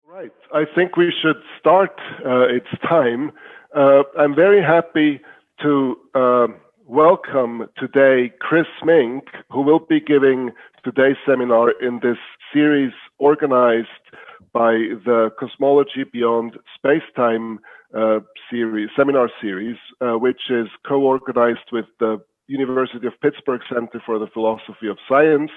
Right. I think we should start. It's time. I'm very happy to welcome today Chris Smeenk, who will be giving today's seminar in this series organized by the Cosmology Beyond Spacetime seminar series, which is co-organized with the University of Pittsburgh Center for the Philosophy of Science.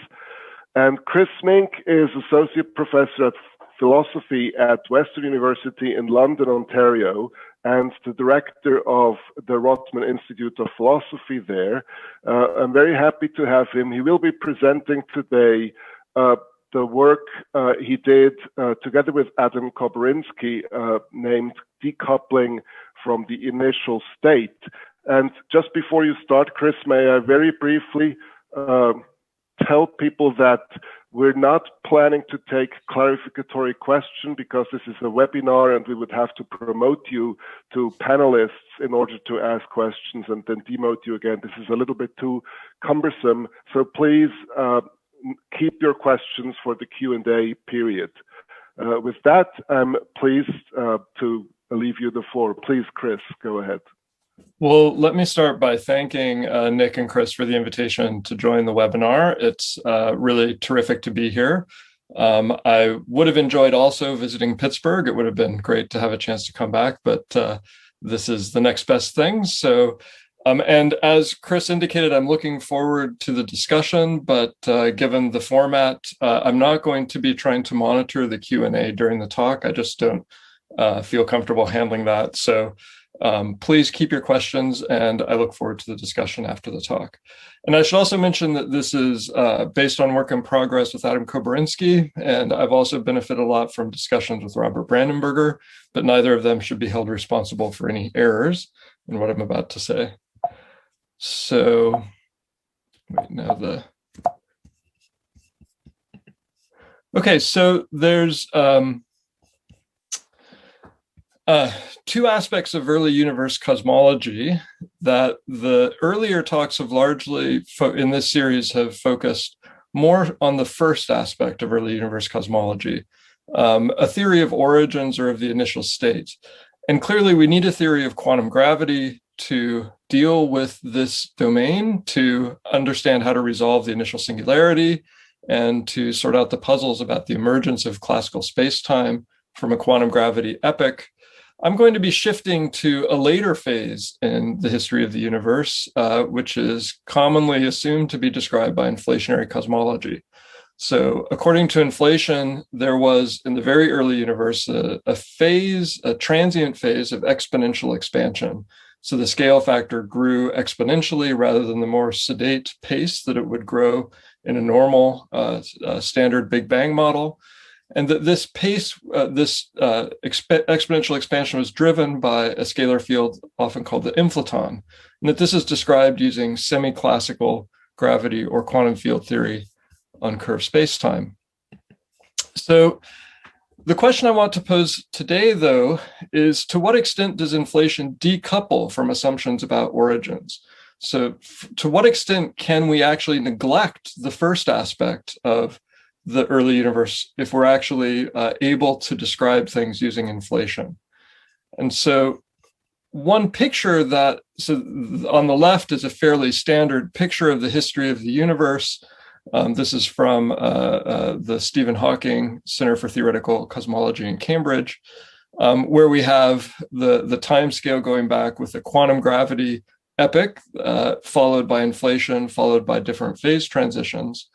And Chris Smeenk is Associate Professor at Philosophy at Western University in London, Ontario, and the Director of the Rotman Institute of Philosophy there. I'm very happy to have him. He will be presenting today the work he did together with Adam Kobyrinski named Decoupling from the Initial State. And just before you start, Chris, may I very briefly tell people that we're not planning to take clarificatory questions because this is a webinar and we would have to promote you to panelists in order to ask questions and then demote you again. This is a little bit too cumbersome. So please keep your questions for the Q&A period. With that, I'm pleased to leave you the floor. Please, Chris, go ahead. Well, let me start by thanking Nick and Chris for the invitation to join the webinar. It's really terrific to be here. I would have enjoyed also visiting Pittsburgh. It would have been great to have a chance to come back, but this is the next best thing. So, and as Chris indicated, I'm looking forward to the discussion, but given the format, I'm not going to be trying to monitor the Q&A during the talk. I just don't feel comfortable handling that. So please keep your questions, and I look forward to the discussion after the talk. And I should also mention that this is based on work in progress with Adam Kobyrinski, and I've also benefited a lot from discussions with Robert Brandenberger, but neither of them should be held responsible for any errors in what I'm about to say. So, wait, now okay, so there's two aspects of early universe cosmology that the earlier talks have largely, in this series, have focused more on the first aspect of early universe cosmology, a theory of origins or of the initial state. And clearly we need a theory of quantum gravity to deal with this domain, to understand how to resolve the initial singularity, and to sort out the puzzles about the emergence of classical space-time from a quantum gravity epoch. I'm going to be shifting to a later phase in the history of the universe, which is commonly assumed to be described by inflationary cosmology. So according to inflation, there was in the very early universe a transient phase of exponential expansion. So the scale factor grew exponentially rather than the more sedate pace that it would grow in a normal standard Big Bang model. And that this pace, exponential expansion was driven by a scalar field often called the inflaton, and that this is described using semi-classical gravity or quantum field theory on curved space-time. So the question I want to pose today, though, is to what extent does inflation decouple from assumptions about origins? So to what extent can we actually neglect the first aspect of the early universe if we're actually able to describe things using inflation? And so one picture so on the left is a fairly standard picture of the history of the universe. This is from the Stephen Hawking Center for Theoretical Cosmology in Cambridge, where we have the time scale going back with the quantum gravity epoch, followed by inflation, followed by different phase transitions.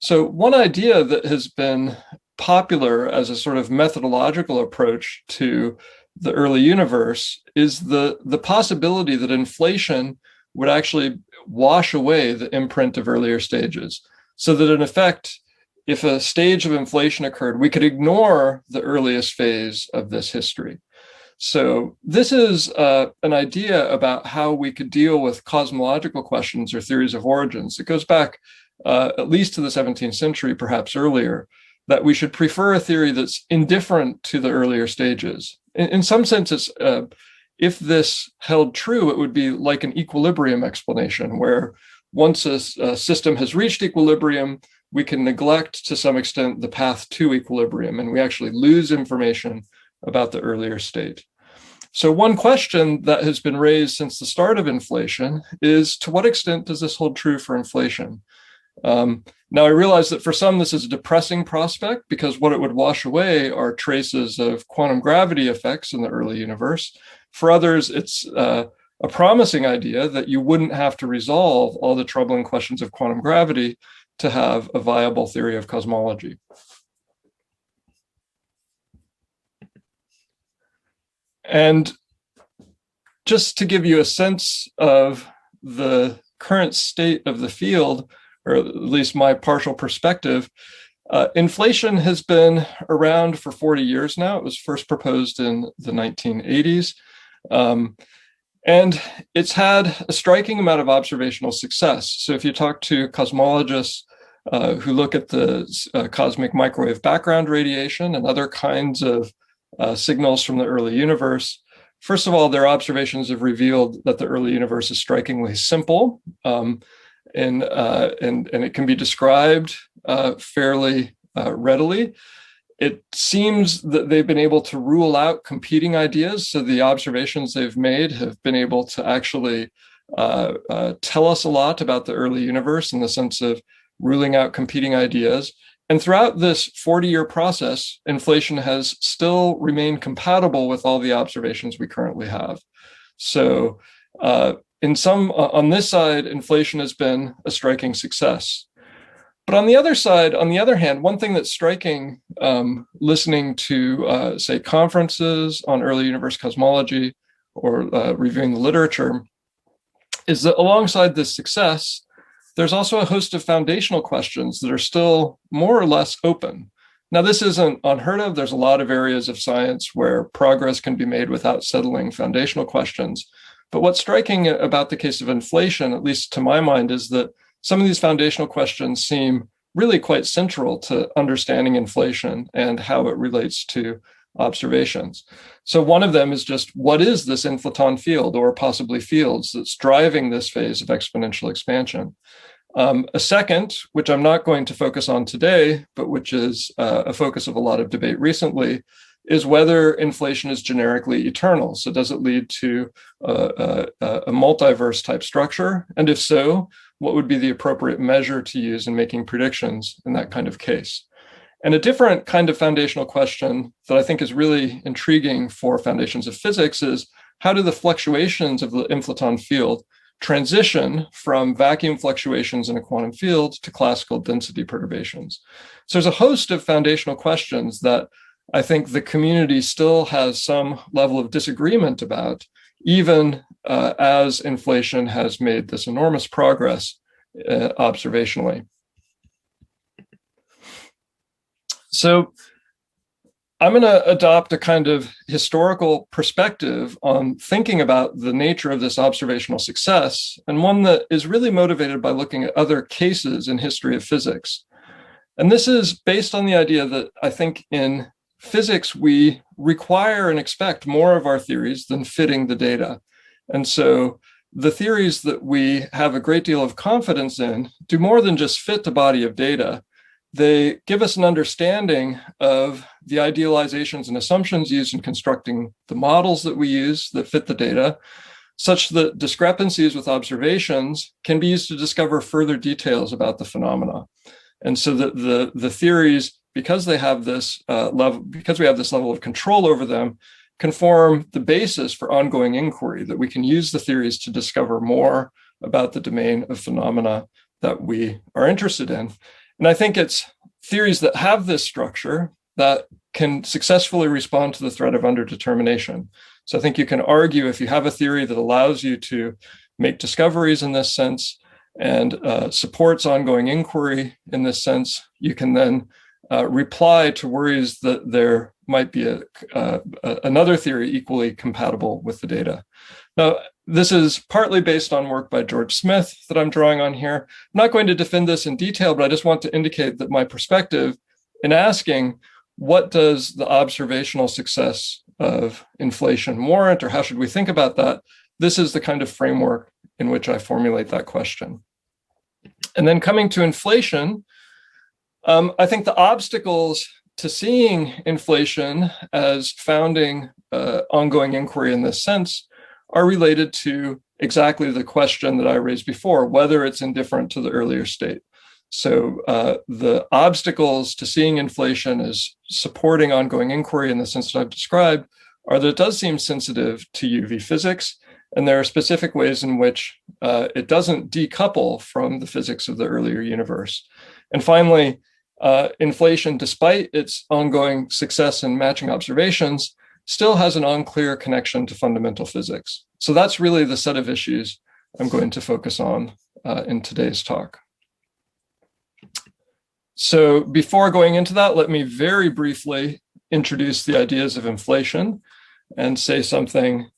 So one idea that has been popular as a sort of methodological approach to the early universe is the possibility that inflation would actually wash away the imprint of earlier stages. So that in effect, if a stage of inflation occurred, we could ignore the earliest phase of this history. So this is an idea about how we could deal with cosmological questions or theories of origins. It goes back at least to the 17th century, perhaps earlier, that we should prefer a theory that's indifferent to the earlier stages. In some sense, if this held true, it would be like an equilibrium explanation, where once a system has reached equilibrium, we can neglect to some extent the path to equilibrium, and we actually lose information about the earlier state. So one question that has been raised since the start of inflation is, to what extent does this hold true for inflation? Now, I realize that for some, this is a depressing prospect, because what it would wash away are traces of quantum gravity effects in the early universe. For others, it's a promising idea that you wouldn't have to resolve all the troubling questions of quantum gravity to have a viable theory of cosmology. And just to give you a sense of the current state of the field, or at least my partial perspective, inflation has been around for 40 years now. It was first proposed in the 1980s. And it's had a striking amount of observational success. So if you talk to cosmologists who look at the cosmic microwave background radiation and other kinds of signals from the early universe, first of all, their observations have revealed that the early universe is strikingly simple, and it can be described fairly readily. It seems that they've been able to rule out competing ideas. So the observations they've made have been able to actually tell us a lot about the early universe in the sense of ruling out competing ideas. And throughout this 40-year process, inflation has still remained compatible with all the observations we currently have. So on this side, inflation has been a striking success. But on the other side, on the other hand, one thing that's striking, listening to, say, conferences on early universe cosmology or reviewing the literature, is that alongside this success, there's also a host of foundational questions that are still more or less open. Now, this isn't unheard of. There's a lot of areas of science where progress can be made without settling foundational questions. But what's striking about the case of inflation, at least to my mind, is that some of these foundational questions seem really quite central to understanding inflation and how it relates to observations. So one of them is just, what is this inflaton field, or possibly fields, that's driving this phase of exponential expansion? A second, which I'm not going to focus on today, but which is a focus of a lot of debate recently, is whether inflation is generically eternal. So does it lead to a multiverse type structure? And if so, what would be the appropriate measure to use in making predictions in that kind of case? And a different kind of foundational question that I think is really intriguing for foundations of physics is, how do the fluctuations of the inflaton field transition from vacuum fluctuations in a quantum field to classical density perturbations? So there's a host of foundational questions that I think the community still has some level of disagreement about, even as inflation has made this enormous progress observationally. So I'm going to adopt a kind of historical perspective on thinking about the nature of this observational success, and one that is really motivated by looking at other cases in history of physics. And this is based on the idea that I think in physics, we require and expect more of our theories than fitting the data. And so the theories that we have a great deal of confidence in do more than just fit the body of data. They give us an understanding of the idealizations and assumptions used in constructing the models that we use that fit the data, such that discrepancies with observations can be used to discover further details about the phenomena. And so that the theories, because they have this because we have this level of control over them, can form the basis for ongoing inquiry, that we can use the theories to discover more about the domain of phenomena that we are interested in. And I think it's theories that have this structure that can successfully respond to the threat of underdetermination. So I think you can argue, if you have a theory that allows you to make discoveries in this sense and supports ongoing inquiry in this sense, you can then reply to worries that there might be another theory equally compatible with the data. Now, this is partly based on work by George Smith that I'm drawing on here. I'm not going to defend this in detail, but I just want to indicate that my perspective in asking, what does the observational success of inflation warrant, or how should we think about that? This is the kind of framework in which I formulate that question. And then coming to inflation, I think the obstacles to seeing inflation as founding ongoing inquiry in this sense are related to exactly the question that I raised before, whether it's indifferent to the earlier state. So the obstacles to seeing inflation as supporting ongoing inquiry in the sense that I've described are that it does seem sensitive to UV physics, and there are specific ways in which it doesn't decouple from the physics of the earlier universe. And finally, inflation, despite its ongoing success in matching observations, still has an unclear connection to fundamental physics. So that's really the set of issues I'm going to focus on in today's talk. So before going into that, let me very briefly introduce the ideas of inflation and say something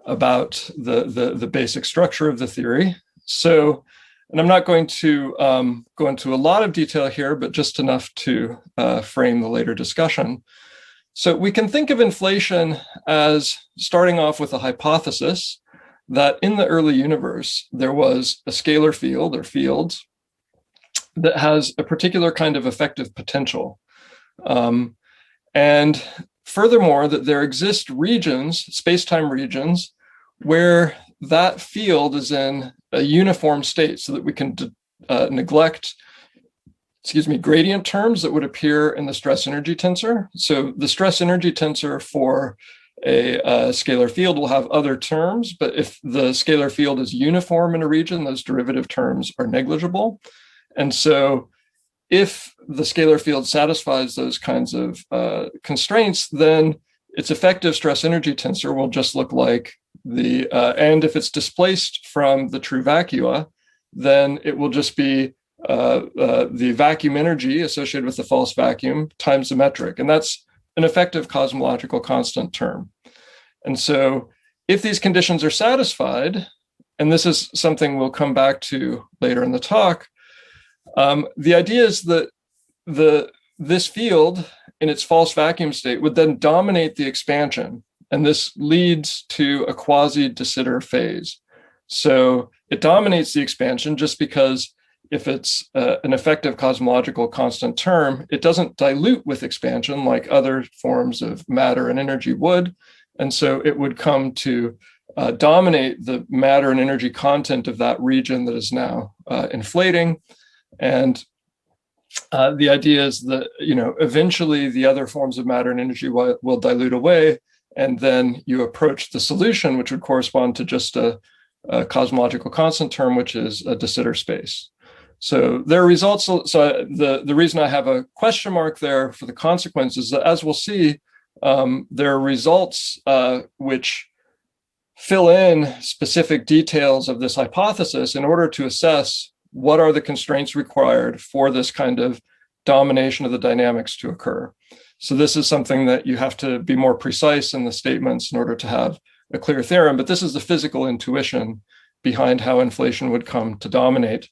about the basic structure of the theory. So, and I'm not going to go into a lot of detail here, but just enough to frame the later discussion. So we can think of inflation as starting off with a hypothesis that in the early universe, there was a scalar field or fields that has a particular kind of effective potential. And furthermore, that there exist regions, space-time regions, where that field is in a uniform state so that we can neglect, gradient terms that would appear in the stress energy tensor. So the stress energy tensor for a scalar field will have other terms, but if the scalar field is uniform in a region, those derivative terms are negligible. And so if the scalar field satisfies those kinds of constraints, then its effective stress energy tensor will just look like the, and if it's displaced from the true vacua, then it will just be the vacuum energy associated with the false vacuum times the metric. And that's an effective cosmological constant term. And so if these conditions are satisfied, and this is something we'll come back to later in the talk, the idea is that this field in its false vacuum state would then dominate the expansion. And this leads to a quasi-de Sitter phase. So it dominates the expansion just because if it's an effective cosmological constant term, it doesn't dilute with expansion like other forms of matter and energy would. And so it would come to dominate the matter and energy content of that region that is now inflating. And the idea is that, eventually the other forms of matter and energy will dilute away, and then you approach the solution, which would correspond to just a cosmological constant term, which is a de Sitter space. So there are results. So the reason I have a question mark there for the consequences is that, as we'll see, there are results which fill in specific details of this hypothesis in order to assess what are the constraints required for this kind of domination of the dynamics to occur. So this is something that you have to be more precise in the statements in order to have a clear theorem, but this is the physical intuition behind how inflation would come to dominate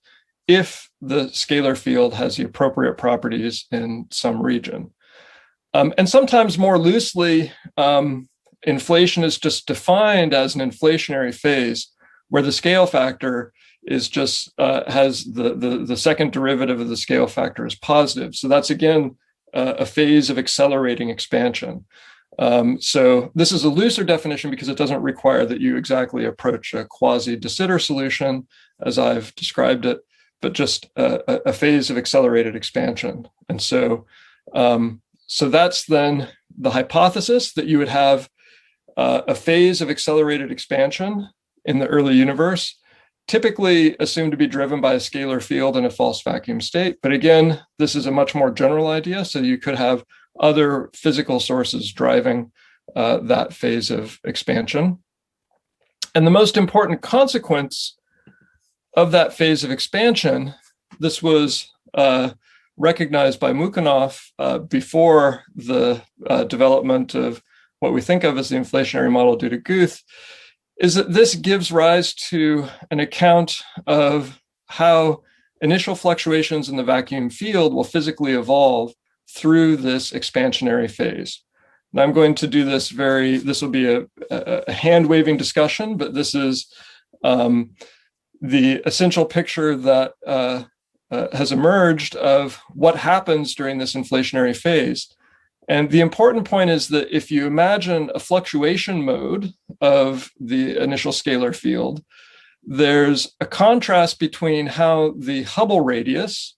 if the scalar field has the appropriate properties in some region. And sometimes more loosely, inflation is just defined as an inflationary phase where the scale factor is just has the second derivative of the scale factor is positive. So that's again a phase of accelerating expansion. So this is a looser definition because it doesn't require that you exactly approach a quasi-de Sitter solution as I've described it, but just a phase of accelerated expansion. And so that's then the hypothesis that you would have a phase of accelerated expansion in the early universe, typically assumed to be driven by a scalar field in a false vacuum state. But again, this is a much more general idea. So you could have other physical sources driving that phase of expansion. And the most important consequence of that phase of expansion, this was recognized by Mukhanov before the development of what we think of as the inflationary model due to Guth, is that this gives rise to an account of how initial fluctuations in the vacuum field will physically evolve through this expansionary phase. And I'm going to do this this will be a hand-waving discussion, but this is the essential picture that has emerged of what happens during this inflationary phase. And the important point is that if you imagine a fluctuation mode of the initial scalar field, there's a contrast between how the Hubble radius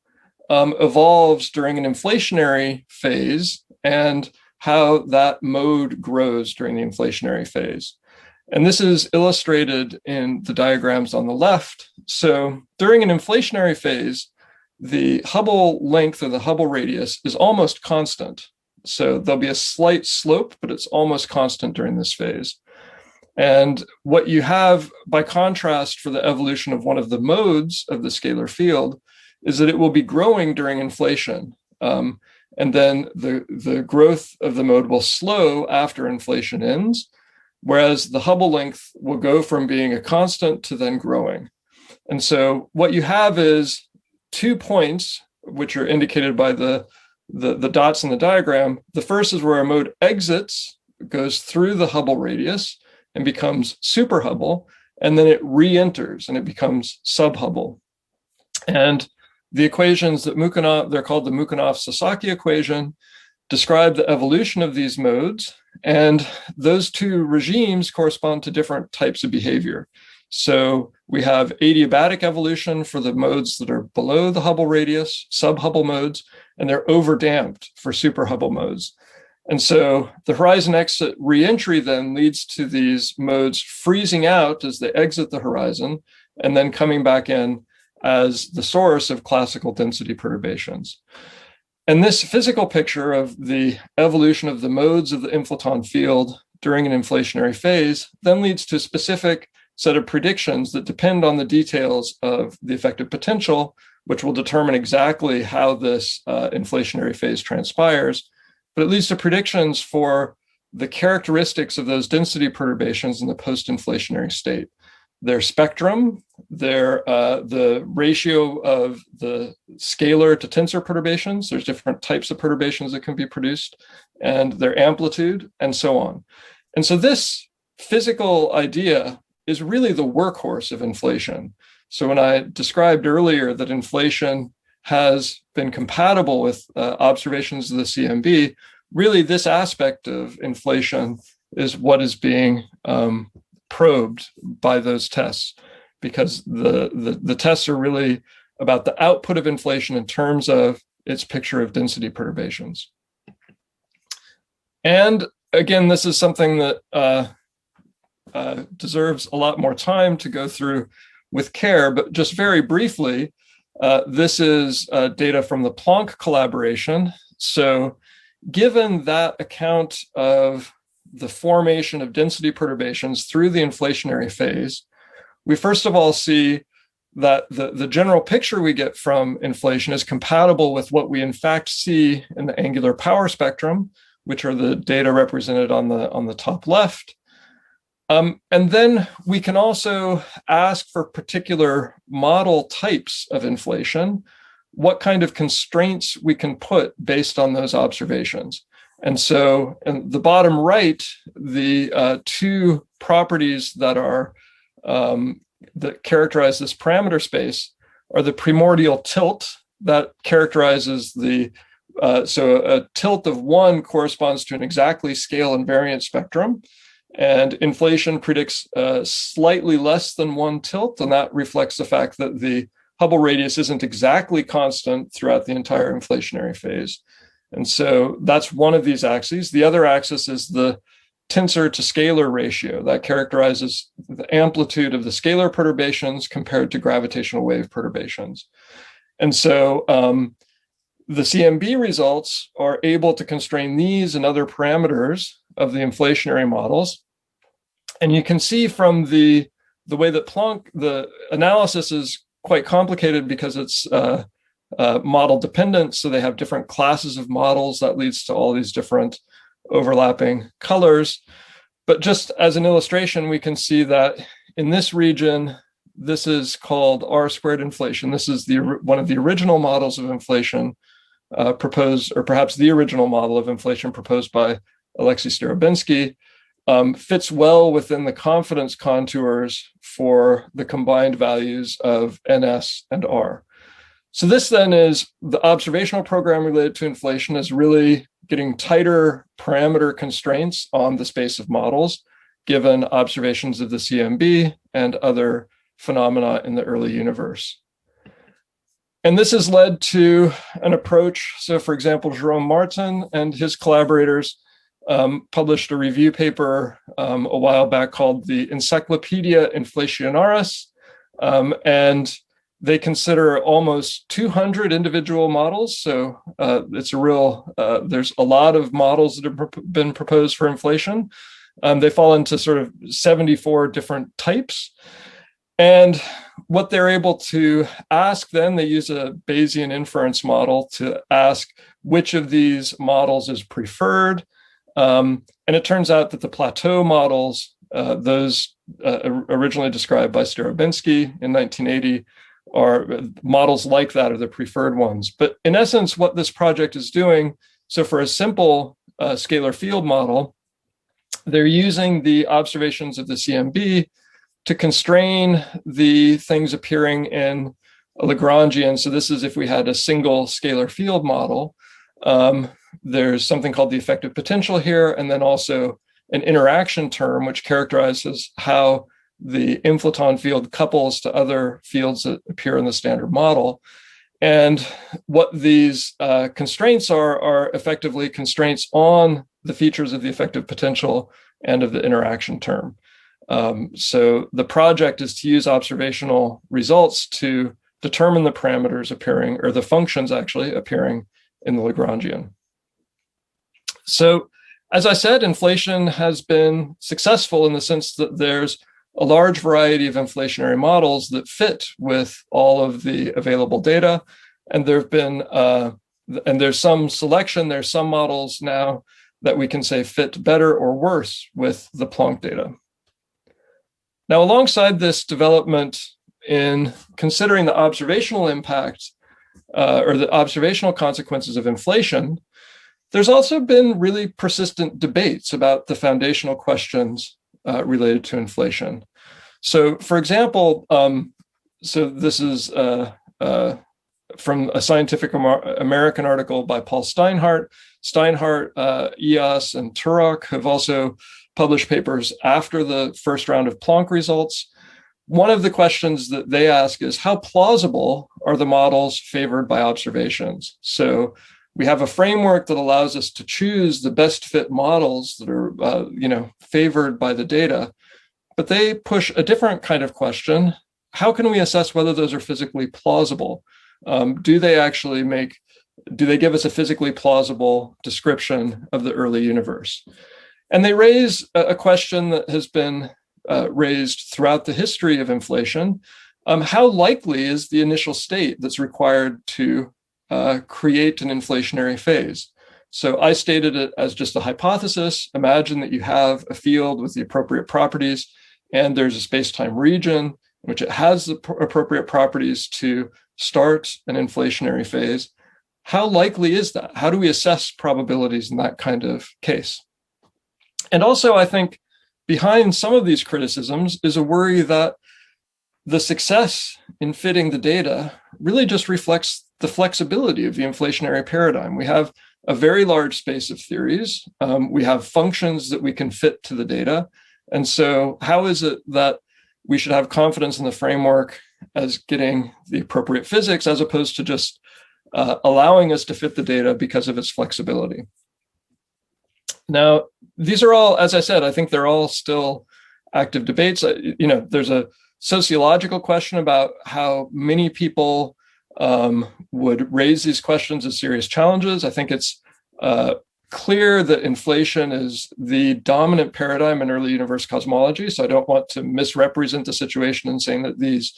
evolves during an inflationary phase and how that mode grows during the inflationary phase. And this is illustrated in the diagrams on the left. So during an inflationary phase, the Hubble length or the Hubble radius is almost constant. So there'll be a slight slope, but it's almost constant during this phase. And what you have, by contrast, for the evolution of one of the modes of the scalar field is that it will be growing during inflation. And then the growth of the mode will slow after inflation ends, whereas the Hubble length will go from being a constant to then growing. And so what you have is 2 points, which are indicated by the dots in the diagram. The first is where a mode exits, goes through the Hubble radius and becomes super Hubble, and then it re-enters and it becomes sub-Hubble. And the equations that they're called the Mukhanov-Sasaki equation, describe the evolution of these modes, and those two regimes correspond to different types of behavior. So we have adiabatic evolution for the modes that are below the Hubble radius, sub-Hubble modes, and they're overdamped for super Hubble modes. And so the horizon exit reentry then leads to these modes freezing out as they exit the horizon and then coming back in as the source of classical density perturbations. And this physical picture of the evolution of the modes of the inflaton field during an inflationary phase then leads to a specific set of predictions that depend on the details of the effective potential, which will determine exactly how this inflationary phase transpires. But it leads to predictions for the characteristics of those density perturbations in the post-inflationary state. Their spectrum, the ratio of the scalar to tensor perturbations, there's different types of perturbations that can be produced, and their amplitude, and so on. And so this physical idea is really the workhorse of inflation. So when I described earlier that inflation has been compatible with observations of the CMB, really this aspect of inflation is what is being probed by those tests, because the tests are really about the output of inflation in terms of its picture of density perturbations. And again, this is something that deserves a lot more time to go through with care, but just very briefly, this is data from the Planck collaboration. So given that account of the formation of density perturbations through the inflationary phase, we first of all see that the general picture we get from inflation is compatible with what we in fact see in the angular power spectrum, which are the data represented on the top left. And then we can also ask for particular model types of inflation, what kind of constraints we can put based on those observations. And so in the bottom right, the two properties that are that characterize this parameter space are the primordial tilt that characterizes the so a tilt of 1 corresponds to an exactly scale invariant spectrum, and inflation predicts slightly less than 1 tilt, and that reflects the fact that the Hubble radius isn't exactly constant throughout the entire inflationary phase. And so that's one of these axes. The other axis is the tensor to scalar ratio that characterizes the amplitude of the scalar perturbations compared to gravitational wave perturbations. And so the CMB results are able to constrain these and other parameters of the inflationary models. And you can see from the way that Planck, the analysis is quite complicated because it's model dependent. So they have different classes of models that leads to all these different overlapping colors. But just as an illustration, we can see that in this region, this is called R-squared inflation. This is one of the original models of inflation proposed, or perhaps the original model of inflation proposed by Alexei Starobinsky, fits well within the confidence contours for the combined values of NS and R. So this then is the observational program related to inflation is really getting tighter parameter constraints on the space of models, given observations of the CMB and other phenomena in the early universe. And this has led to an approach. So for example, Jerome Martin and his collaborators published a review paper a while back called the Encyclopedia Inflationaris, and they consider almost 200 individual models. So it's a real, there's a lot of models that have been proposed for inflation. They fall into sort of 74 different types. And what they're able to ask then, they use a Bayesian inference model to ask which of these models is preferred. And it turns out that the plateau models, those originally described by Starobinsky in 1980, are models like that are the preferred ones. But in essence, what this project is doing, so for a simple scalar field model, they're using the observations of the CMB to constrain the things appearing in a Lagrangian. So this is if we had a single scalar field model. There's something called the effective potential here, and then also an interaction term, which characterizes how the inflaton field couples to other fields that appear in the standard model. And what these constraints are effectively constraints on the features of the effective potential and of the interaction term. So the project is to use observational results to determine the parameters appearing, or the functions actually appearing in the Lagrangian. So as I said, inflation has been successful in the sense that there's a large variety of inflationary models that fit with all of the available data. And there've been, and there's some selection, there's some models now that we can say fit better or worse with the Planck data. Now, alongside this development in considering the observational impact or the observational consequences of inflation, there's also been really persistent debates about the foundational questions related to inflation. So, for example, so this is from a Scientific American article by Paul Steinhardt. Steinhardt, Eos, and Turok have also published papers after the first round of Planck results. One of the questions that they ask is, how plausible are the models favored by observations? So we have a framework that allows us to choose the best fit models that are favored by the data, but they push a different kind of question. How can we assess whether those are physically plausible? Do they give us a physically plausible description of the early universe? And they raise a question that has been raised throughout the history of inflation. How likely is the initial state that's required to create an inflationary phase? So I stated it as just a hypothesis. Imagine that you have a field with the appropriate properties, and there's a space-time region in which it has the appropriate properties to start an inflationary phase. How likely is that? How do we assess probabilities in that kind of case? And also, I think behind some of these criticisms is a worry that the success in fitting the data really just reflects the flexibility of the inflationary paradigm. We have a very large space of theories. We have functions that we can fit to the data. And so how is it that we should have confidence in the framework as getting the appropriate physics as opposed to just allowing us to fit the data because of its flexibility? Now, these are all, as I said, I think they're all still active debates. There's a sociological question about how many people would raise these questions as serious challenges. I think it's clear that inflation is the dominant paradigm in early universe cosmology. So I don't want to misrepresent the situation in saying that these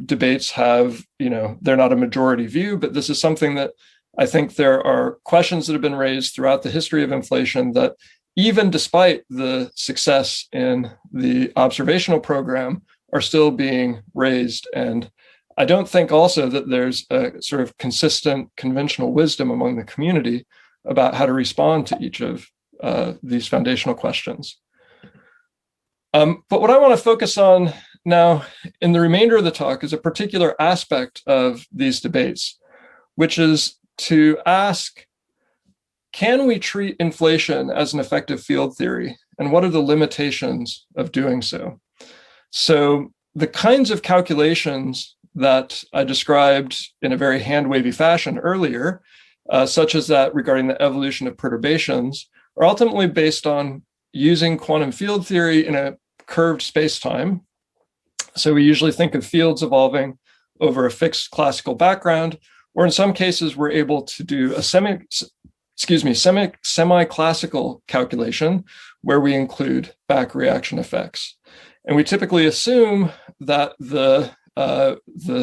debates have, they're not a majority view, but this is something that I think there are questions that have been raised throughout the history of inflation that even despite the success in the observational program are still being raised. And I don't think also that there's a sort of consistent conventional wisdom among the community about how to respond to each of these foundational questions. But what I want to focus on now in the remainder of the talk is a particular aspect of these debates, which is to ask, can we treat inflation as an effective field theory? And what are the limitations of doing so? So the kinds of calculations that I described in a very hand-wavy fashion earlier, such as that regarding the evolution of perturbations, are ultimately based on using quantum field theory in a curved spacetime. So we usually think of fields evolving over a fixed classical background, or in some cases, we're able to do a semi-classical calculation where we include back reaction effects. And we typically assume that the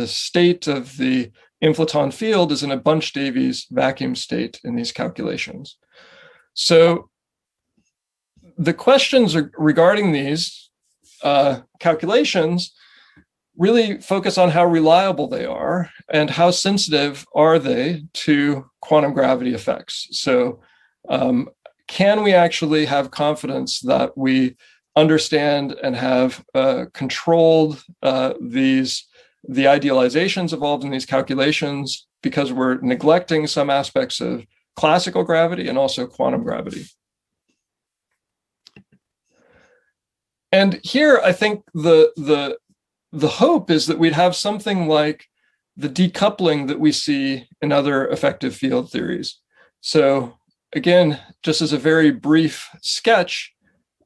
state of the inflaton field is in a Bunch-Davies vacuum state in these calculations. So the questions regarding these calculations really focus on how reliable they are and how sensitive are they to quantum gravity effects. So can we actually have confidence that we understand and have controlled the idealizations involved in these calculations, because we're neglecting some aspects of classical gravity and also quantum gravity. And here, I think the hope is that we'd have something like the decoupling that we see in other effective field theories. So again, just as a very brief sketch,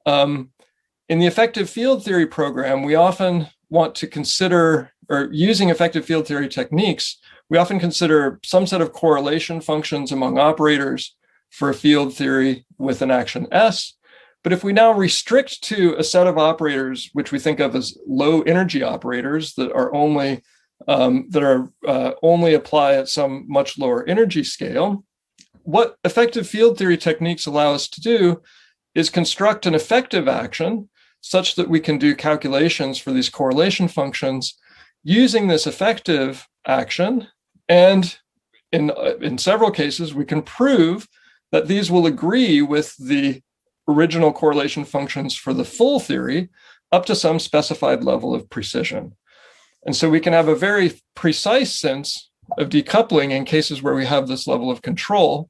in the effective field theory program, we often want to consider, or using effective field theory techniques, we often consider some set of correlation functions among operators for a field theory with an action S. But if we now restrict to a set of operators, which we think of as low energy operators that are only apply at some much lower energy scale, what effective field theory techniques allow us to do is construct an effective action such that we can do calculations for these correlation functions using this effective action. And in several cases, we can prove that these will agree with the original correlation functions for the full theory up to some specified level of precision. And so we can have a very precise sense of decoupling in cases where we have this level of control.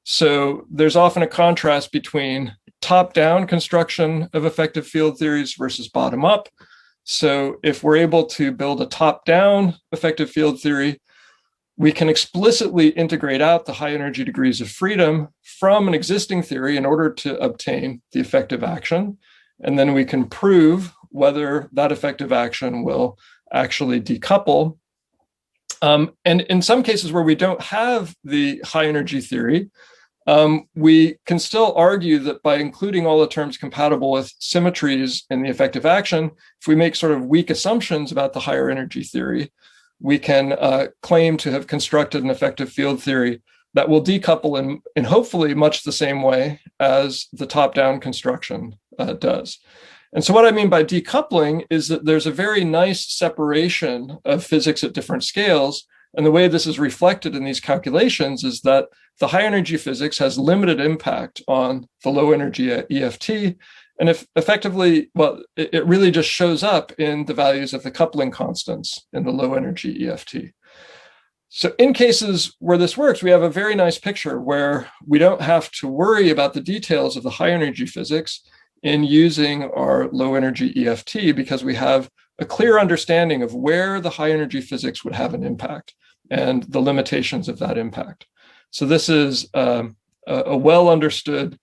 So there's often a contrast between top-down construction of effective field theories versus bottom-up. So if we're able to build a top-down effective field theory, we can explicitly integrate out the high energy degrees of freedom from an existing theory in order to obtain the effective action. And then we can prove whether that effective action will actually decouple. And in some cases where we don't have the high energy theory, we can still argue that by including all the terms compatible with symmetries in the effective action, if we make sort of weak assumptions about the higher energy theory, we can claim to have constructed an effective field theory that will decouple in hopefully much the same way as the top-down construction does. And so what I mean by decoupling is that there's a very nice separation of physics at different scales. And the way this is reflected in these calculations is that the high energy physics has limited impact on the low energy EFT. And if effectively, well, it really just shows up in the values of the coupling constants in the low energy EFT. So in cases where this works, we have a very nice picture where we don't have to worry about the details of the high energy physics in using our low energy EFT, because we have a clear understanding of where the high energy physics would have an impact and the limitations of that impact. So this is a well understood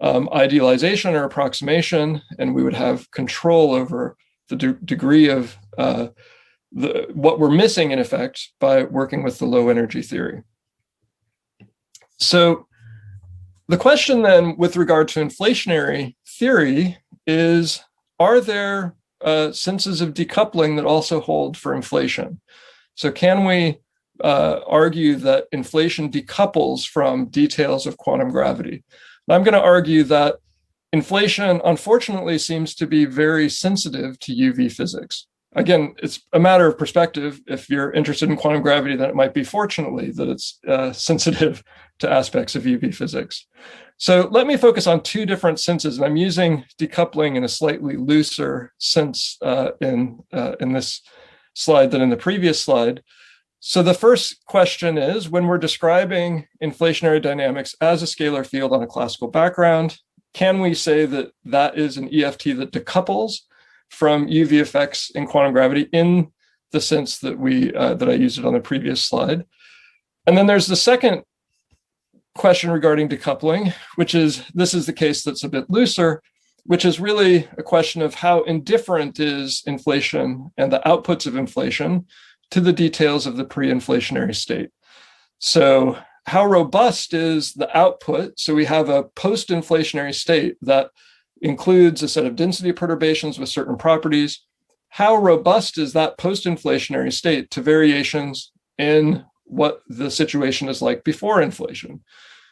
idealization or approximation, and we would have control over the degree of what we're missing, in effect, by working with the low energy theory. So the question then with regard to inflationary theory is, are there senses of decoupling that also hold for inflation? So can we argue that inflation decouples from details of quantum gravity? I'm going to argue that inflation, unfortunately, seems to be very sensitive to UV physics. again, it's a matter of perspective. If you're interested in quantum gravity, then it might be, fortunately, that it's sensitive to aspects of UV physics. So let me focus on two different senses, and I'm using decoupling in a slightly looser sense in this slide than in the previous slide. So the first question is, when we're describing inflationary dynamics as a scalar field on a classical background, can we say that that is an EFT that decouples from UV effects in quantum gravity in the sense that that I used it on the previous slide? And then there's the second question regarding decoupling, which is, this is the case that's a bit looser, which is really a question of how indifferent is inflation and the outputs of inflation to the details of the pre-inflationary state. So how robust is the output? So we have a post-inflationary state that includes a set of density perturbations with certain properties. How robust is that post-inflationary state to variations in what the situation is like before inflation?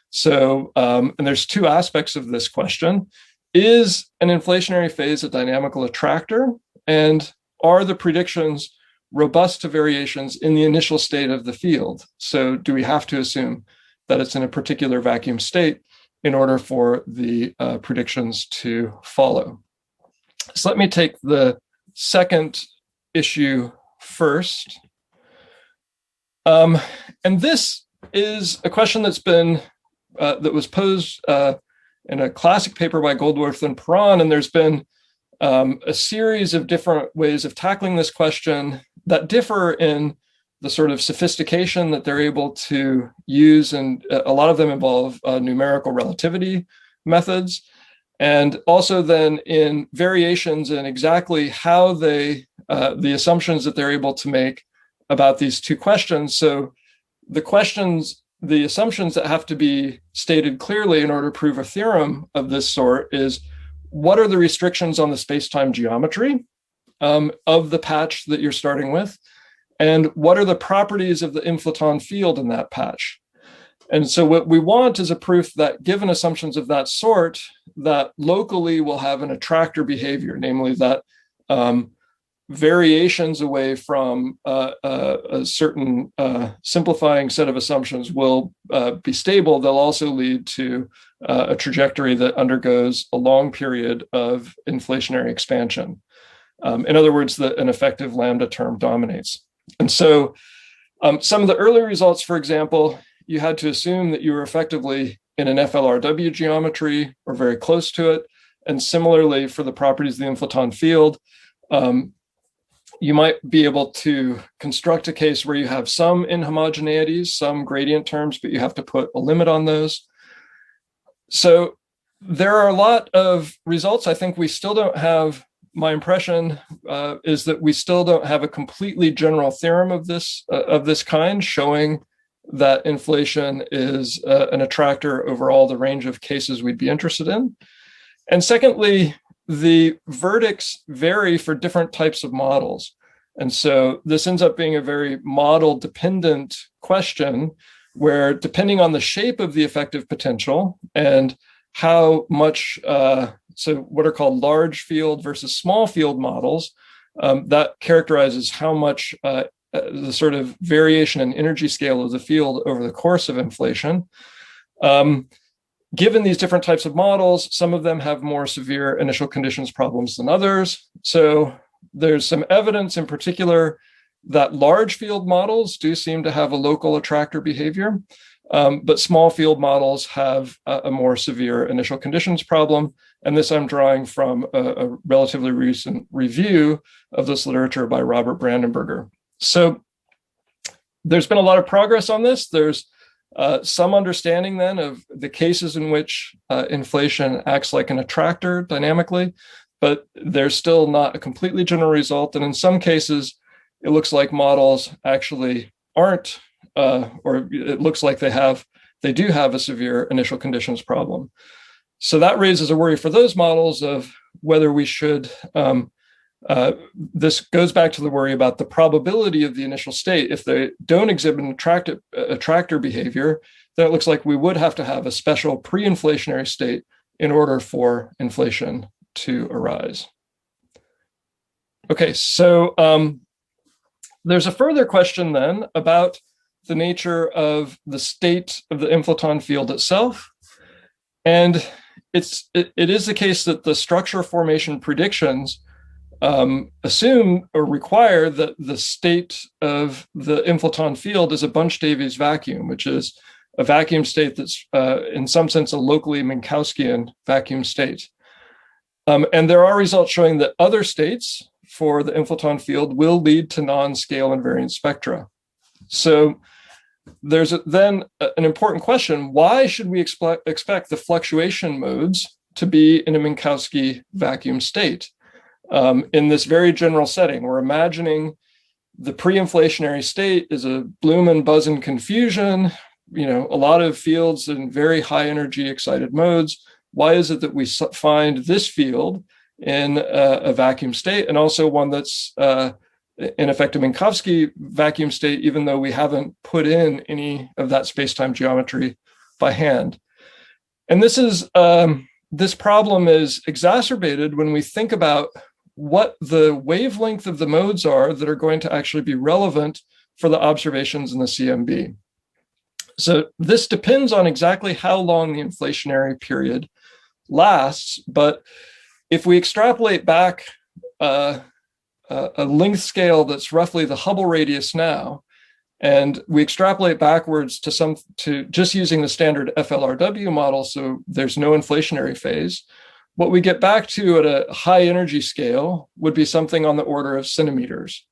So, and there's two aspects of this question. Is an inflationary phase a dynamical attractor? And are the predictions robust to variations in the initial state of the field? So do we have to assume that it's in a particular vacuum state in order for the predictions to follow? So let me take the second issue first. And this is a question that's been that was posed in a classic paper by Goldworth and Perron, and there's been a series of different ways of tackling this question that differ in the sort of sophistication that they're able to use, and a lot of them involve numerical relativity methods, and also then in variations in exactly how they, the assumptions that they're able to make about these two questions. So the assumptions that have to be stated clearly in order to prove a theorem of this sort is, what are the restrictions on the space-time geometry of the patch that you're starting with? And what are the properties of the inflaton field in that patch? And so what we want is a proof that given assumptions of that sort, that locally will have an attractor behavior, namely that variations away from a certain simplifying set of assumptions will be stable. They'll also lead to a trajectory that undergoes a long period of inflationary expansion. In other words, that an effective lambda term dominates. And so some of the early results, for example, you had to assume that you were effectively in an FLRW geometry or very close to it. And similarly, for the properties of the inflaton field, you might be able to construct a case where you have some inhomogeneities, some gradient terms, but you have to put a limit on those. So there are a lot of results. I think we still don't have, my impression is that we still don't have a completely general theorem of this kind showing that inflation is an attractor over all the range of cases we'd be interested in. And secondly, the verdicts vary for different types of models. And so this ends up being a very model-dependent question where, depending on the shape of the effective potential and how much, so what are called large field versus small field models, that characterizes how much the sort of variation in energy scale of the field over the course of inflation. Given these different types of models, some of them have more severe initial conditions problems than others. So there's some evidence in particular that large field models do seem to have a local attractor behavior, but small field models have a more severe initial conditions problem. And this I'm drawing from a relatively recent review of this literature by Robert Brandenburger. So there's been a lot of progress on this. There's some understanding then of the cases in which inflation acts like an attractor dynamically, but there's still not a completely general result. And in some cases, it looks like models actually aren't, or it looks like they do have a severe initial conditions problem. So that raises a worry for those models of whether we should, this goes back to the worry about the probability of the initial state. If they don't exhibit an attractor behavior, then it looks like we would have to have a special pre-inflationary state in order for inflation to arise. Okay, so there's a further question then about the nature of the state of the inflaton field itself. And it is the case that the structure formation predictions assume or require that the state of the inflaton field is a Bunch-Davies vacuum, which is a vacuum state that's in some sense a locally Minkowskian vacuum state. And there are results showing that other states for the inflaton field will lead to non-scale invariant spectra. So there's then an important question: why should we expect the fluctuation modes to be in a Minkowski vacuum state? In this very general setting, we're imagining the pre-inflationary state is a bloom and buzz and confusion, a lot of fields in very high energy excited modes. Why is it that we find this field in a vacuum state, and also one that's in effect a Minkowski vacuum state, even though we haven't put in any of that space-time geometry by hand? And this problem is exacerbated when we think about what the wavelength of the modes are that are going to actually be relevant for the observations in the CMB. So this depends on exactly how long the inflationary period lasts, but if we extrapolate back a length scale that's roughly the Hubble radius now, and we extrapolate backwards to just using the standard FLRW model, so there's no inflationary phase, what we get back to at a high energy scale would be something on the order of centimeters,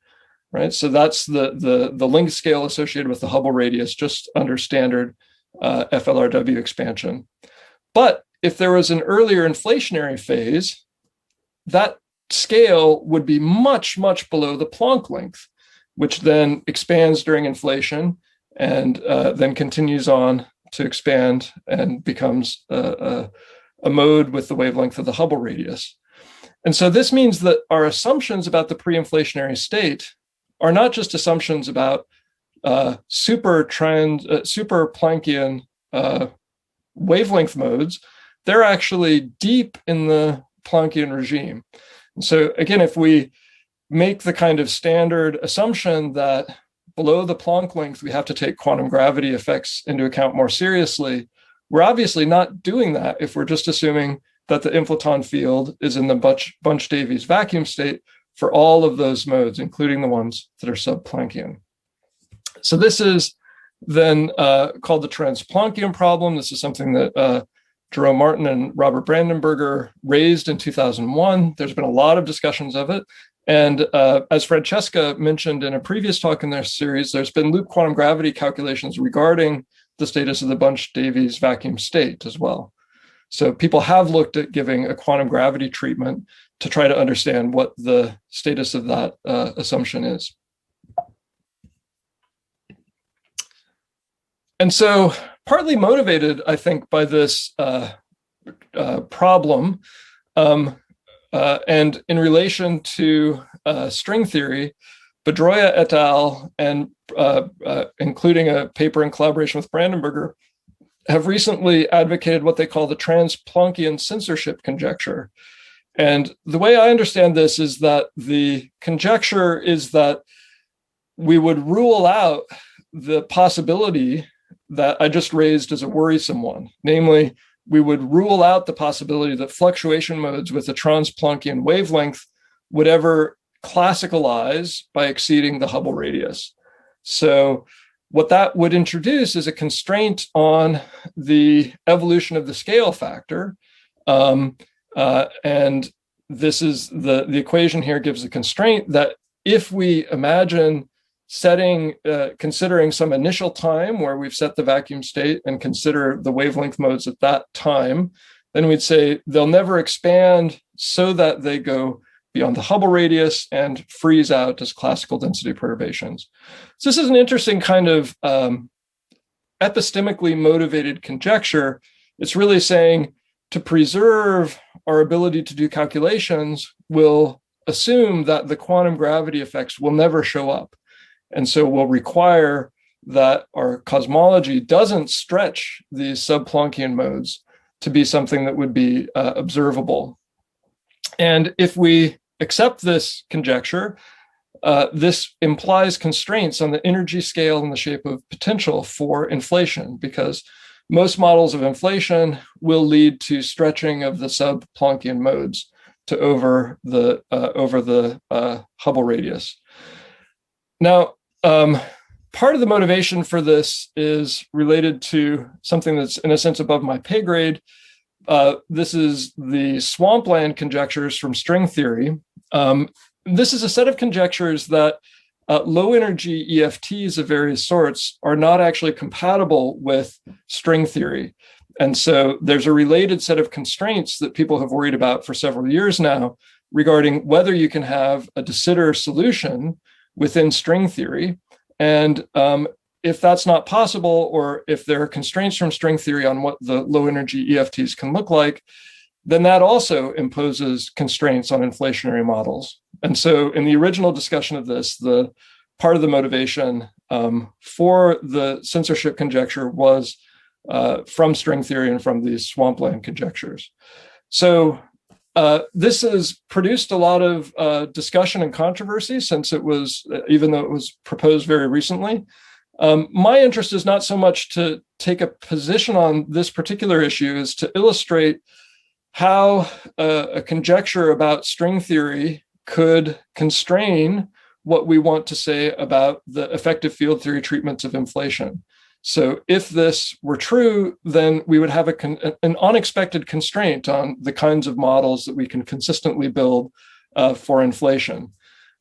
right? So that's the length scale associated with the Hubble radius, just under standard FLRW expansion. But if there was an earlier inflationary phase, that scale would be much, much below the Planck length, which then expands during inflation and then continues on to expand and becomes a mode with the wavelength of the Hubble radius. And so this means that our assumptions about the pre-inflationary state are not just assumptions about super Planckian wavelength modes. They're actually deep in the Planckian regime. And so again, if we make the kind of standard assumption that below the Planck length, we have to take quantum gravity effects into account more seriously, we're obviously not doing that if we're just assuming that the inflaton field is in the Bunch-Davies vacuum state for all of those modes, including the ones that are sub-Planckian. So this is then called the Transplunkian problem. This is something that Jerome Martin and Robert Brandenberger raised in 2001. There's been a lot of discussions of it. And as Francesca mentioned in a previous talk in their series, there's been loop quantum gravity calculations regarding the status of the Bunch-Davies vacuum state as well. So people have looked at giving a quantum gravity treatment to try to understand what the status of that assumption is. And so partly motivated, I think, by this problem, and in relation to string theory, Bedroya et al., and including a paper in collaboration with Brandenberger, have recently advocated what they call the Transplunkian censorship conjecture. And the way I understand this is that the conjecture is that we would rule out the possibility that I just raised as a worrisome one. Namely, we would rule out the possibility that fluctuation modes with a Transplunkian wavelength would ever classicalize by exceeding the Hubble radius. So what that would introduce is a constraint on the evolution of the scale factor. And this is the equation here gives a constraint that if we imagine considering some initial time where we've set the vacuum state and consider the wavelength modes at that time, then we'd say they'll never expand so that they go beyond the Hubble radius and freeze out as classical density perturbations. So this is an interesting kind of epistemically motivated conjecture. It's really saying to preserve our ability to do calculations, we'll assume that the quantum gravity effects will never show up. And so we'll require that our cosmology doesn't stretch these sub-Planckian modes to be something that would be observable. And if we accept this conjecture, this implies constraints on the energy scale and the shape of potential for inflation, because most models of inflation will lead to stretching of the sub-Planckian modes to over the Hubble radius. Now, part of the motivation for this is related to something that's in a sense above my pay grade. This is the swampland conjectures from string theory. This is a set of conjectures that low energy EFTs of various sorts are not actually compatible with string theory. And so there's a related set of constraints that people have worried about for several years now regarding whether you can have a de Sitter solution within string theory. And if that's not possible, or if there are constraints from string theory on what the low energy EFTs can look like, then that also imposes constraints on inflationary models. And so in the original discussion of this, the part of the motivation for the censorship conjecture was from string theory and from these swampland conjectures. So this has produced a lot of discussion and controversy since it was, even though it was proposed very recently. My interest is not so much to take a position on this particular issue as to illustrate how a conjecture about string theory could constrain what we want to say about the effective field theory treatments of inflation. So if this were true, then we would have an unexpected constraint on the kinds of models that we can consistently build for inflation.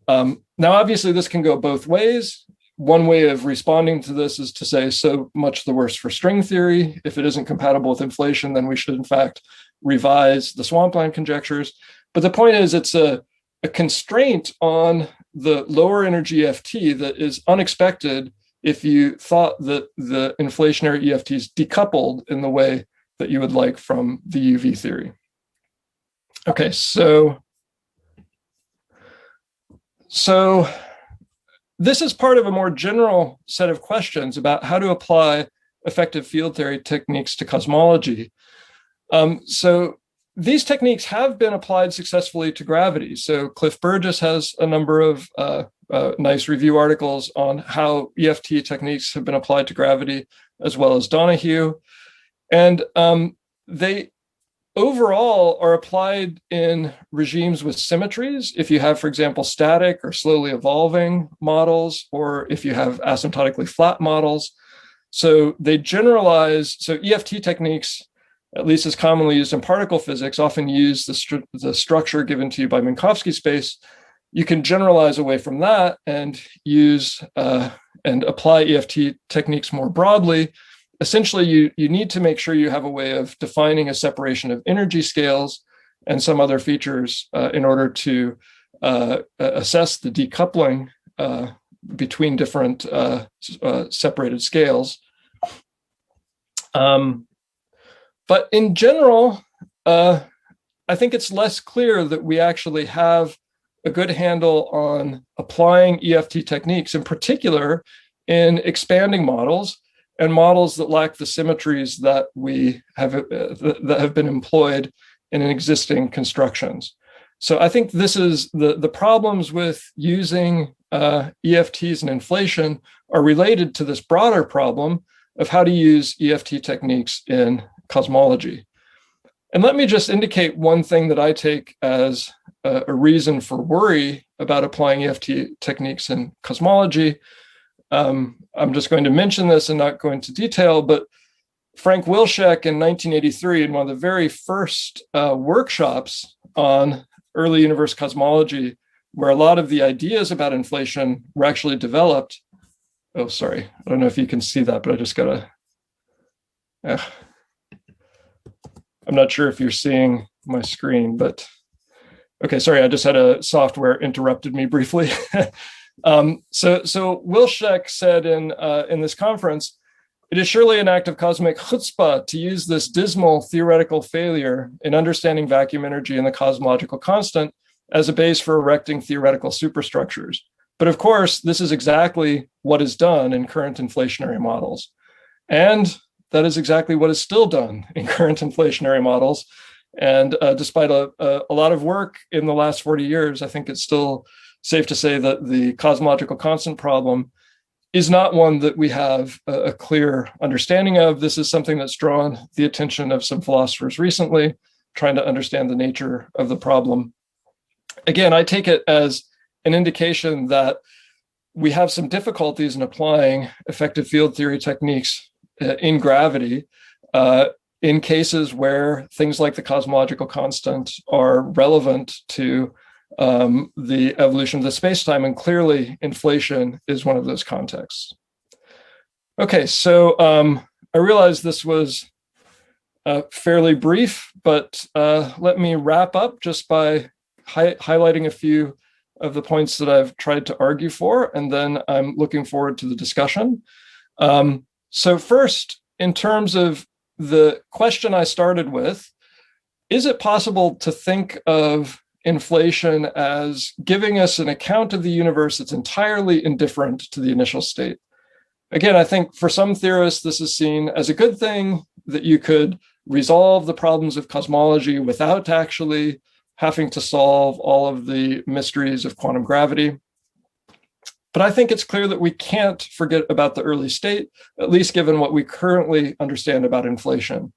Now, obviously, this can go both ways. One way of responding to this is to say, so much the worse for string theory. If it isn't compatible with inflation, then we should, in fact, revise the swampland conjectures. But the point is, it's a constraint on the lower energy EFT that is unexpected if you thought that the inflationary EFTs decoupled in the way that you would like from the UV theory. Okay, so this is part of a more general set of questions about how to apply effective field theory techniques to cosmology. So these techniques have been applied successfully to gravity. So Cliff Burgess has a number of nice review articles on how EFT techniques have been applied to gravity, as well as Donahue. And they overall are applied in regimes with symmetries. If you have, for example, static or slowly evolving models, or if you have asymptotically flat models. So they generalize, so EFT techniques, at least as commonly used in particle physics, often use the structure given to you by Minkowski space. You can generalize away from that and use and apply EFT techniques more broadly. Essentially, you need to make sure you have a way of defining a separation of energy scales and some other features in order to assess the decoupling between different separated scales. But in general, I think it's less clear that we actually have a good handle on applying EFT techniques, in particular in expanding models and models that lack the symmetries that we have that have been employed in existing constructions. So I think this is the problems with using EFTs in inflation are related to this broader problem of how to use EFT techniques in cosmology. And let me just indicate one thing that I take as a reason for worry about applying EFT techniques in cosmology. I'm just going to mention this and not go into detail, but Frank Wilczek in 1983, in one of the very first workshops on early universe cosmology, where a lot of the ideas about inflation were actually developed. Oh, sorry. I don't know if you can see that, but I just got to... I'm not sure if you're seeing my screen, but okay, sorry, I just had a software interrupted me briefly. So Wilczek said in this conference, it is surely an act of cosmic chutzpah to use this dismal theoretical failure in understanding vacuum energy and the cosmological constant as a base for erecting theoretical superstructures. But of course, this is exactly what is done in current inflationary models. And that is exactly what is still done in current inflationary models. And despite a lot of work in the last 40 years, I think it's still safe to say that the cosmological constant problem is not one that we have a clear understanding of. This is something that's drawn the attention of some philosophers recently, trying to understand the nature of the problem. Again, I take it as an indication that we have some difficulties in applying effective field theory techniques in gravity in cases where things like the cosmological constant are relevant to the evolution of the space-time, and clearly inflation is one of those contexts. Okay, so I realize this was fairly brief, but let me wrap up just by highlighting a few of the points that I've tried to argue for, and then I'm looking forward to the discussion. So first, in terms of the question I started with, is it possible to think of inflation as giving us an account of the universe that's entirely indifferent to the initial state? Again, I think for some theorists, this is seen as a good thing, that you could resolve the problems of cosmology without actually having to solve all of the mysteries of quantum gravity. But I think it's clear that we can't forget about the early state, at least given what we currently understand about inflation.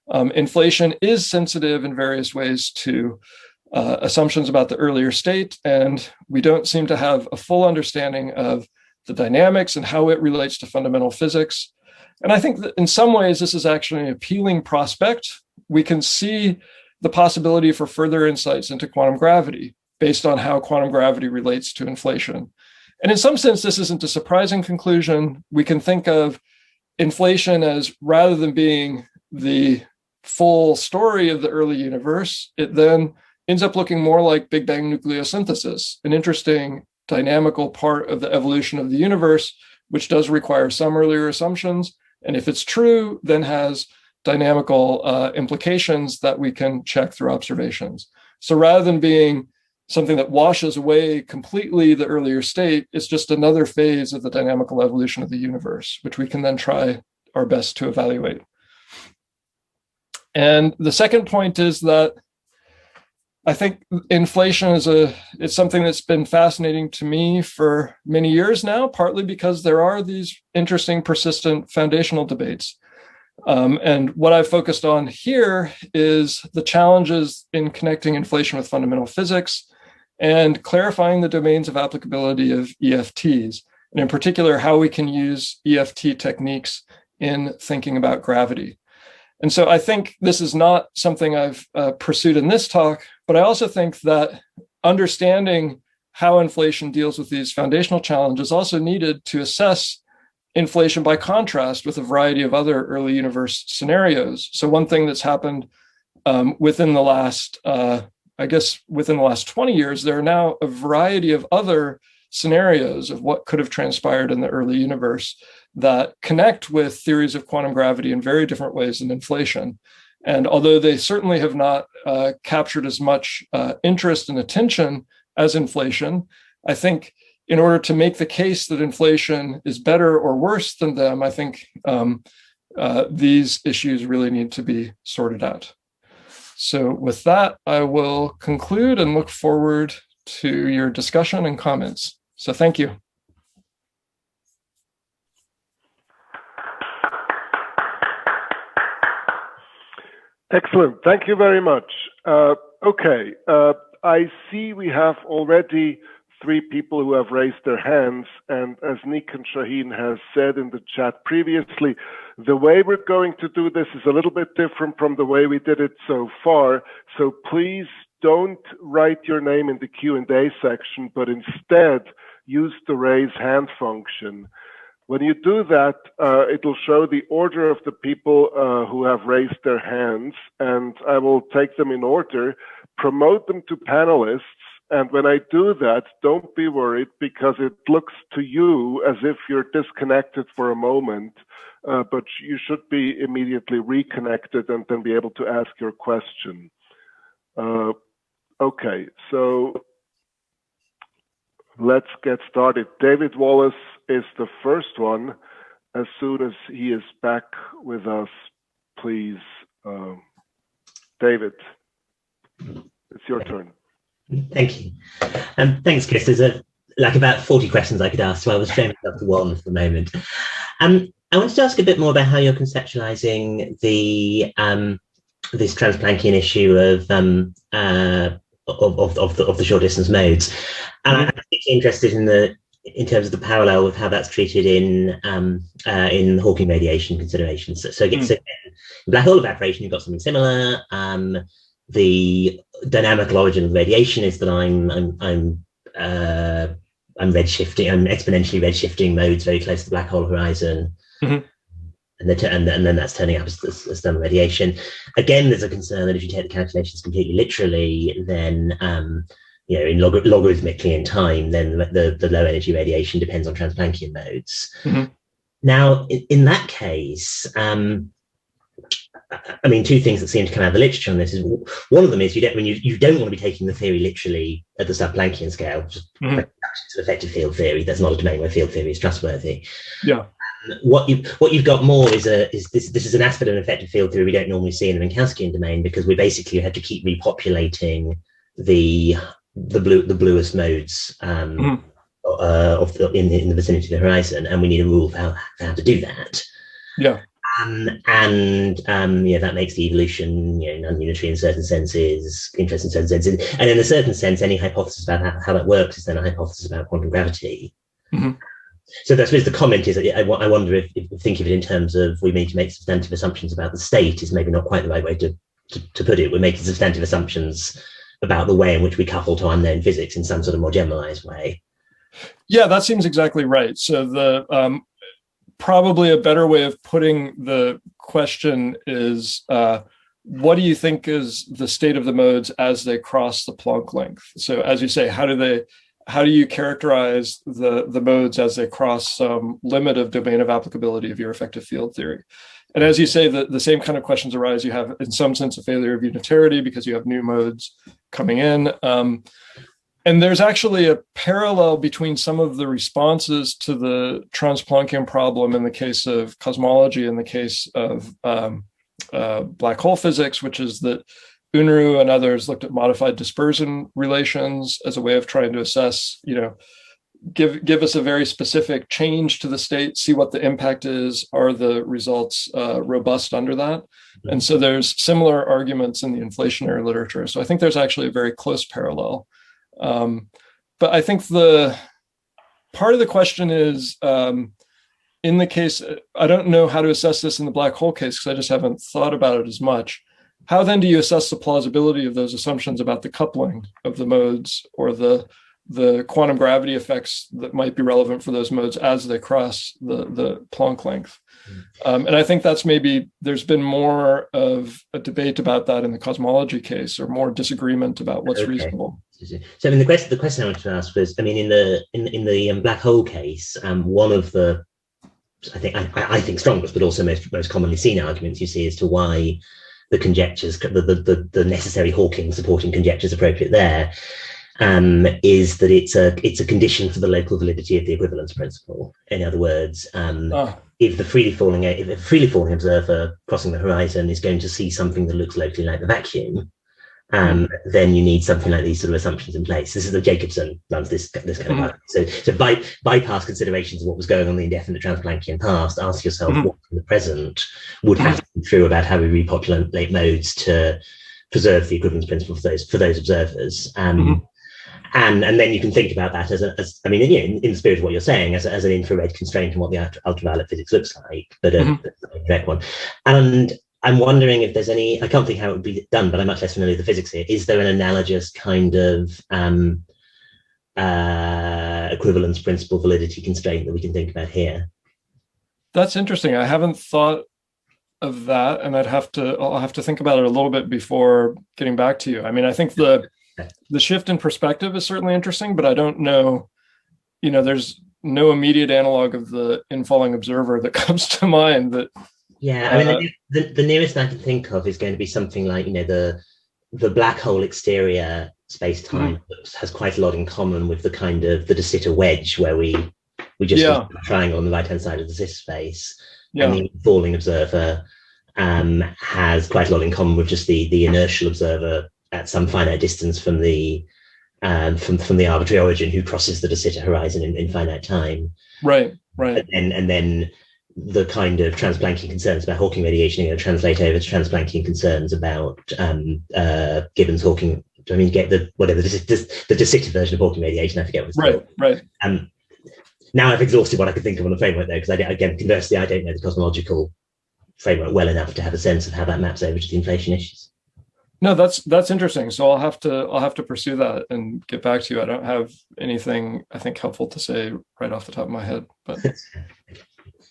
Inflation is sensitive in various ways to assumptions about the earlier state, and we don't seem to have a full understanding of the dynamics and how it relates to fundamental physics. And I think that in some ways, this is actually an appealing prospect. We can see the possibility for further insights into quantum gravity based on how quantum gravity relates to inflation. And in some sense, this isn't a surprising conclusion. We can think of inflation as, rather than being the full story of the early universe, it then ends up looking more like Big Bang nucleosynthesis, an interesting dynamical part of the evolution of the universe, which does require some earlier assumptions. And if it's true, then has dynamical implications that we can check through observations. So rather than being something that washes away completely the earlier state, it's just another phase of the dynamical evolution of the universe, which we can then try our best to evaluate. And the second point is that I think inflation is something that's been fascinating to me for many years now, partly because there are these interesting, persistent foundational debates. And what I've focused on here is the challenges in connecting inflation with fundamental physics and clarifying the domains of applicability of EFTs, and in particular, how we can use EFT techniques in thinking about gravity. And so I think this is not something I've pursued in this talk, but I also think that understanding how inflation deals with these foundational challenges also needed to assess inflation by contrast with a variety of other early universe scenarios. So one thing that's happened within the last 20 years, there are now a variety of other scenarios of what could have transpired in the early universe that connect with theories of quantum gravity in very different ways than inflation. And although they certainly have not captured as much interest and attention as inflation, I think in order to make the case that inflation is better or worse than them, I think these issues really need to be sorted out. So with that, I will conclude and look forward to your discussion and comments. So thank you. Excellent. Thank you very much. Okay. I see we have already 3 people who have raised their hands. And as Nick and Shaheen has said in the chat previously, the way we're going to do this is a little bit different from the way we did it so far. So please don't write your name in the Q&A section, but instead use the raise hand function. When you do that, it'll show the order of the people who have raised their hands, and I will take them in order, promote them to panelists. And when I do that, don't be worried, because it looks to you as if you're disconnected for a moment, but you should be immediately reconnected and then be able to ask your question. Okay, so let's get started. David Wallace is the first one. As soon as he is back with us, please, David. It's your turn. Thank you. Thanks, Chris. There's about 40 questions I could ask, so I was training myself to one for the moment. I wanted to ask a bit more about how you're conceptualizing the this Transplunkian issue of the short distance modes, and I'm particularly interested in terms of the parallel with how that's treated in Hawking radiation considerations. So in black hole evaporation, you've got something similar. The dynamical origin of radiation is that I'm redshifting, I'm exponentially redshifting modes very close to the black hole horizon. And then that's turning up as thermal radiation. Again, there's a concern that if you take the calculations completely literally, then logarithmically in time, then the low energy radiation depends on Transplunkian modes. Now, in that case, I mean, two things that seem to come out of the literature on this is, one of them is you don't want to be taking the theory literally at the sub-Planckian scale, just effective field theory. That's not a domain where field theory is trustworthy. Yeah. What you've got more is this is an aspect of effective field theory we don't normally see in the Minkowskian domain, because we basically have to keep repopulating the bluest modes in the vicinity of the horizon, and we need a rule for how to do that. Yeah. That makes the evolution non-unitary in certain senses, interesting in certain senses, and in a certain sense, any hypothesis about how that works is then a hypothesis about quantum gravity. So I suppose the comment is, I wonder if think of it in terms of we need to make substantive assumptions about the state is maybe not quite the right way to put it. We're making substantive assumptions about the way in which we couple to unknown physics in some sort of more generalized way. Yeah, that seems exactly right. So the probably a better way of putting the question is, what do you think is the state of the modes as they cross the Planck length? So as you say, how do you characterize the modes as they cross some limit of domain of applicability of your effective field theory? And as you say, the same kind of questions arise. You have, in some sense, a failure of unitarity because you have new modes coming in. And there's actually a parallel between some of the responses to the Transplunkian problem in the case of cosmology, in the case of black hole physics, which is that Unruh and others looked at modified dispersion relations as a way of trying to assess, give us a very specific change to the state, see what the impact is, are the results robust under that? And so there's similar arguments in the inflationary literature. So I think there's actually a very close parallel. But I think the part of the question is, in the case, I don't know how to assess this in the black hole case because I just haven't thought about it as much. How then do you assess the plausibility of those assumptions about the coupling of the modes or the quantum gravity effects that might be relevant for those modes as they cross the Planck length? And I think that's maybe there's been more of a debate about that in the cosmology case, or more disagreement about what's reasonable. So I mean, the question I wanted to ask was, I mean, in the black hole case, one of the I think strongest, but also most commonly seen arguments you see as to why the conjectures, the necessary Hawking supporting conjectures appropriate there, is that it's a condition for the local validity of the equivalence principle. In other words, if the freely falling observer crossing the horizon is going to see something that looks locally like the vacuum, then you need something like these sort of assumptions in place. This is the Jacobson runs this kind of argument. So bypass considerations of what was going on in the indefinite Transplunkian past. Ask yourself what in the present would have to be true about how we repopulate modes to preserve the equivalence principle for those observers. And then you can think about that as I mean, in the spirit of what you're saying, as an infrared constraint on what the ultraviolet physics looks like, but a direct one. And I'm wondering if there's any, I can't think how it would be done, but I'm much less familiar with the physics here. Is there an analogous kind of equivalence principle validity constraint that we can think about here? That's interesting. I haven't thought of that, and I'll have to think about it a little bit before getting back to you. I mean, I think the shift in perspective is certainly interesting, but I don't know, there's no immediate analog of the infalling observer that comes to mind that. Yeah, I mean, the nearest I can think of is going to be something like, the black hole exterior space-time has quite a lot in common with the kind of the de Sitter wedge, where we just have a triangle on the right-hand side of the Sitter space. And the falling observer has quite a lot in common with just the inertial observer at some finite distance from the arbitrary origin who crosses the de Sitter horizon in finite time. Right. And then the kind of Transplunkian concerns about Hawking radiation are going to translate over to Transplunkian concerns about Gibbons Hawking. I mean, get the de Sitter version of Hawking radiation. I forget what it's called. Right. Now I've exhausted what I could think of on the framework there, because again, conversely, I don't know the cosmological framework well enough to have a sense of how that maps over to the inflation issues. No, that's interesting. So I'll have to pursue that and get back to you. I don't have anything I think helpful to say right off the top of my head, but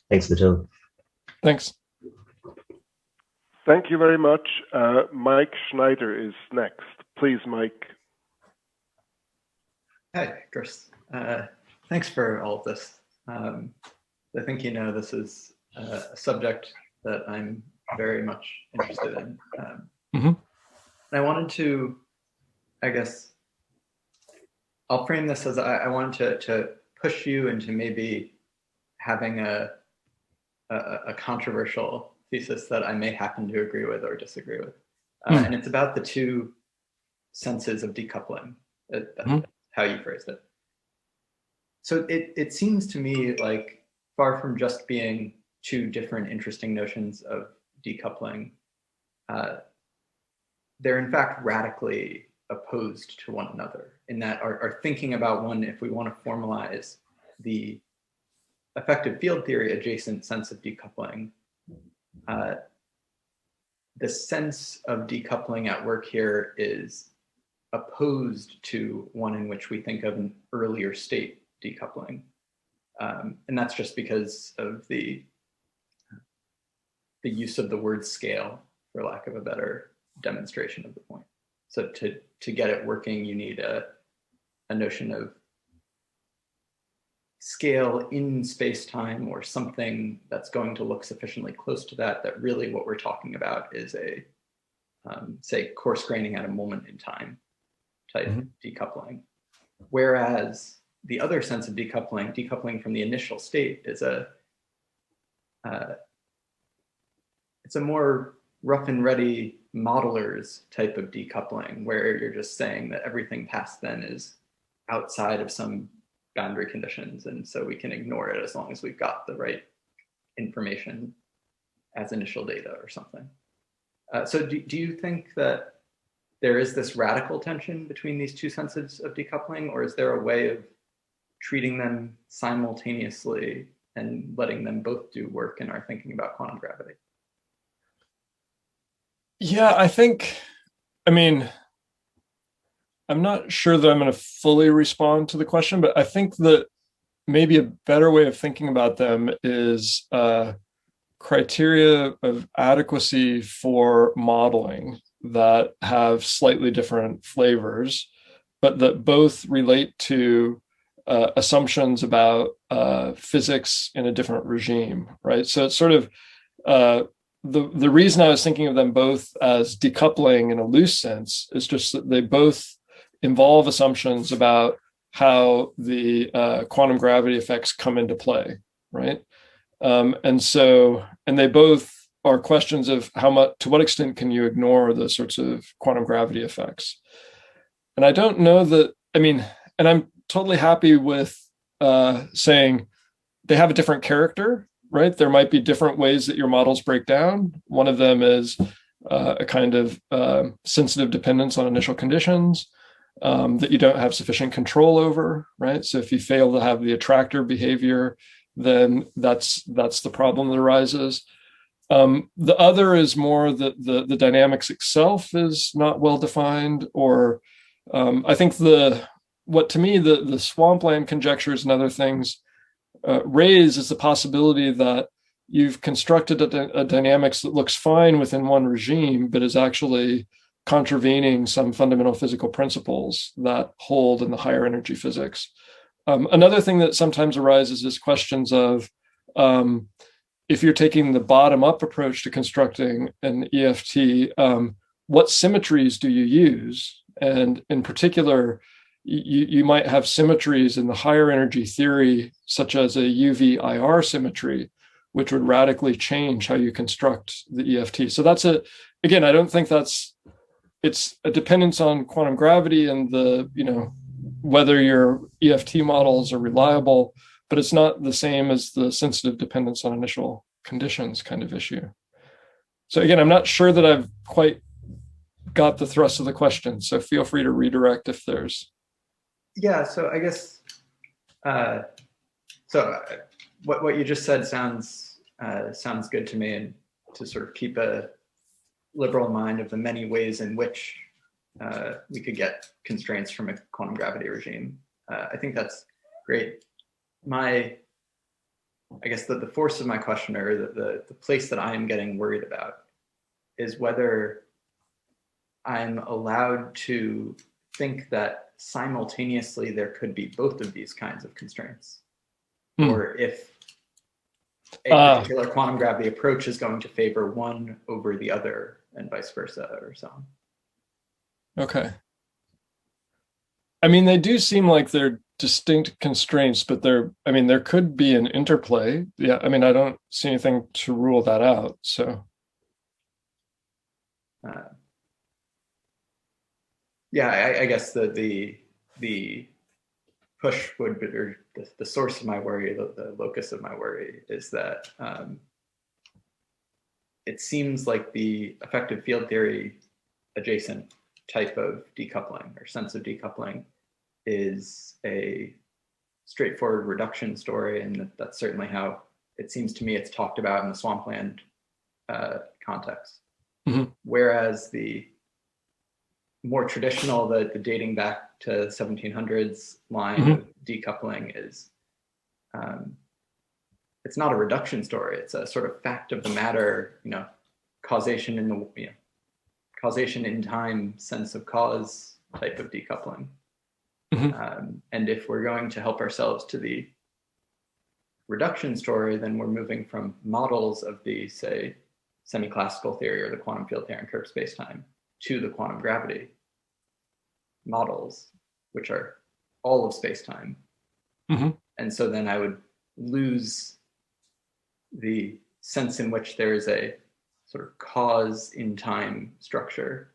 thanks for the talk. Thanks. Thank you very much. Mike Schneider is next. Please, Mike. Hi, Chris. Thanks for all of this. I think this is a subject that I'm very much interested in. And I wanted to, I guess, I'll frame this as I wanted to push you into maybe having a controversial thesis that I may happen to agree with or disagree with. And it's about the two senses of decoupling. That's how you phrased it. So it seems to me like, far from just being two different interesting notions of decoupling, they're in fact radically opposed to one another, in that our thinking about one, if we want to formalize the effective field theory adjacent sense of decoupling, the sense of decoupling at work here is opposed to one in which we think of an earlier state decoupling. And that's just because of the use of the word scale, for lack of a better demonstration of the point. So to get it working, you need a notion of scale in space-time, or something that's going to look sufficiently close to that really what we're talking about is a, say, coarse graining at a moment in time type decoupling. Whereas the other sense of decoupling from the initial state, is it's a more rough and ready modelers type of decoupling, where you're just saying that everything past then is outside of some boundary conditions, and so we can ignore it as long as we've got the right information as initial data or something. So do you think that there is this radical tension between these two senses of decoupling, or is there a way of treating them simultaneously and letting them both do work in our thinking about quantum gravity? Yeah, I'm not sure that I'm going to fully respond to the question, but I think that maybe a better way of thinking about them is criteria of adequacy for modeling that have slightly different flavors, but that both relate to assumptions about physics in a different regime, right? So it's sort of the reason I was thinking of them both as decoupling in a loose sense is just that they both involve assumptions about how the quantum gravity effects come into play, right? And they both are questions of to what extent can you ignore the sorts of quantum gravity effects? And I don't know that, and I'm totally happy with saying they have a different character, right? There might be different ways that your models break down. One of them is a kind of sensitive dependence on initial conditions that you don't have sufficient control over, right? So if you fail to have the attractor behavior, then that's the problem that arises. The other is more that the dynamics itself is not well defined, or I think what to me the swampland conjectures and other things raise is the possibility that you've constructed a dynamics that looks fine within one regime, but is actually contravening some fundamental physical principles that hold in the higher energy physics. Another thing that sometimes arises is questions of if you're taking the bottom-up approach to constructing an EFT, what symmetries do you use? And in particular, you might have symmetries in the higher energy theory, such as a UV-IR symmetry, which would radically change how you construct the EFT. So again, I don't think that's it's a dependence on quantum gravity and the, whether your EFT models are reliable, but it's not the same as the sensitive dependence on initial conditions kind of issue. So again, I'm not sure that I've quite got the thrust of the question, so feel free to redirect if there's. Yeah, so I guess, what you just said sounds good to me, and to sort of keep a liberal mind of the many ways in which we could get constraints from a quantum gravity regime. I think that's great. I guess the force of my question, or the place that I am getting worried about, is whether I'm allowed to think that simultaneously there could be both of these kinds of constraints, or if a particular quantum gravity approach is going to favor one over the other, and vice versa, or so on. Okay. I mean, they do seem like they're distinct constraints, but there could be an interplay. Yeah, I mean, I don't see anything to rule that out, so. Yeah, I guess the push would be, or the source of my worry, the locus of my worry, is that it seems like the effective field theory adjacent type of decoupling, or sense of decoupling, is a straightforward reduction story, and that's certainly how it seems to me it's talked about in the swampland context. Mm-hmm. Whereas the more traditional, the dating back to 1700s line of decoupling is, it's not a reduction story. It's a sort of fact of the matter, causation in the, causation in time, sense of cause type of decoupling. And if we're going to help ourselves to the reduction story, then we're moving from models of the, say, semi-classical theory or the quantum field theory in curved spacetime to the quantum gravity models, which are all of spacetime. And so then I would lose the sense in which there is a sort of cause in time structure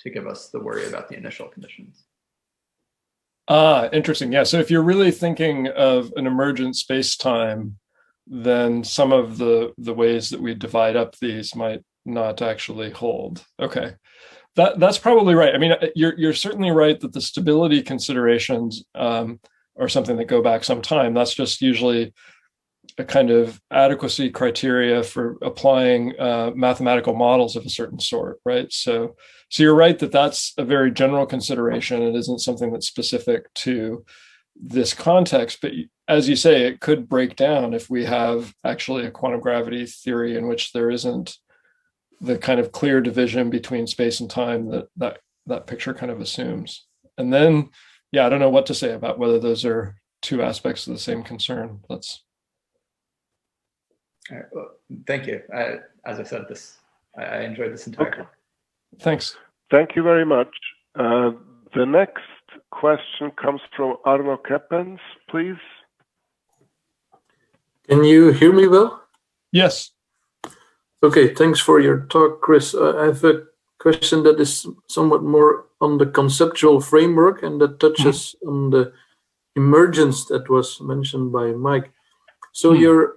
to give us the worry about the initial conditions. Interesting. Yeah. So if you're really thinking of an emergent space-time, then some of the ways that we divide up these might not actually hold. Okay. That's probably right. I mean, you're certainly right that the stability considerations are something that go back some time. That's just usually a kind of adequacy criteria for applying mathematical models of a certain sort, right? So you're right that that's a very general consideration. It isn't something that's specific to this context, but as you say, it could break down if we have actually a quantum gravity theory in which there isn't the kind of clear division between space and time that picture kind of assumes. And then, yeah, I don't know what to say about whether those are two aspects of the same concern. All right, well, thank you. As I said, I enjoyed this entire talk. Thanks. Thank you very much. The next question comes from Arno Keppens, please. Can you hear me well? Yes. Okay, thanks for your talk, Chris. I have a question that is somewhat more on the conceptual framework and that touches on the emergence that was mentioned by Mike. So your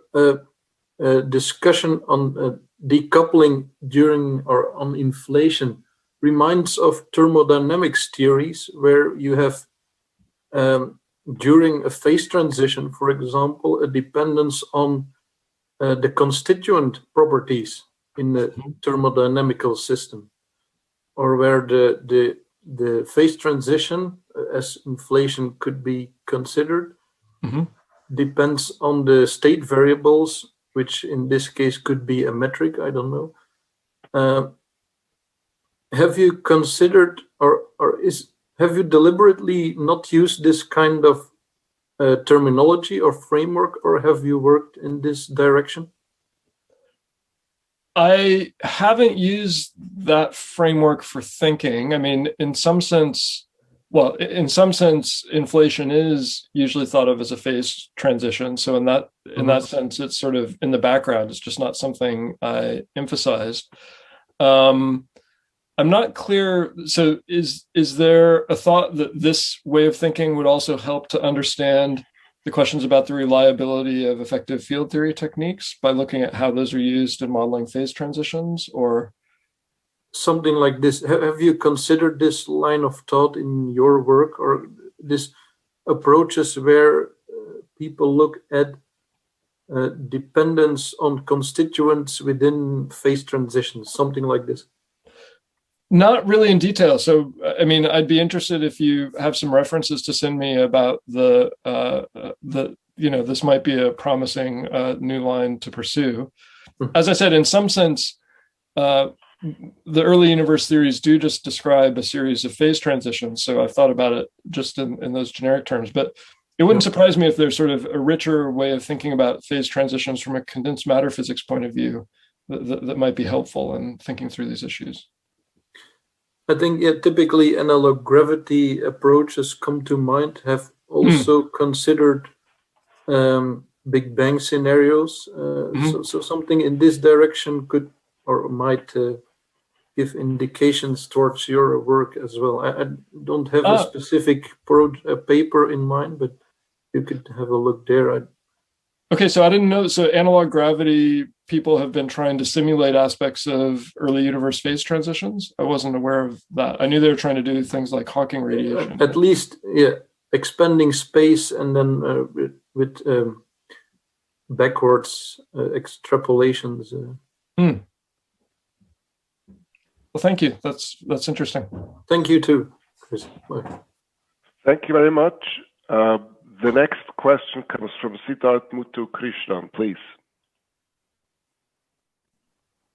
discussion on decoupling during or on inflation reminds of thermodynamics theories where you have during a phase transition, for example, a dependence on the constituent properties in the thermodynamical system, or where the phase transition, as inflation could be considered, depends on the state variables, which in this case could be a metric, I don't know. Have you considered, have you deliberately not used this kind of terminology or framework, or have you worked in this direction? I haven't used that framework for thinking. I mean, in some sense, inflation is usually thought of as a phase transition. So in that sense, it's sort of in the background. It's just not something I emphasized. I'm not clear. So is there a thought that this way of thinking would also help to understand the questions about the reliability of effective field theory techniques by looking at how those are used in modeling phase transitions, or something like this? Have you considered this line of thought in your work, or this approaches where people look at dependence on constituents within phase transitions, something like this? Not really in detail. So, I mean, I'd be interested if you have some references to send me about the this might be a promising new line to pursue. As I said, in some sense, the early universe theories do just describe a series of phase transitions. So I've thought about it just in those generic terms, but it wouldn't surprise me if there's sort of a richer way of thinking about phase transitions from a condensed matter physics point of view that might be helpful in thinking through these issues. I think typically analog gravity approaches come to mind, have also considered Big Bang scenarios. So something in this direction could or might give indications towards your work as well. I don't have a specific paper in mind, but you could have a look there. Okay, so I didn't know. So analog gravity people have been trying to simulate aspects of early universe phase transitions. I wasn't aware of that. I knew they were trying to do things like Hawking radiation. At least, expanding space and then with backwards extrapolations. Well, thank you. That's interesting. Thank you too, Chris. Bye. Thank you very much. The next question comes from Siddharth Muthu Krishnan, please.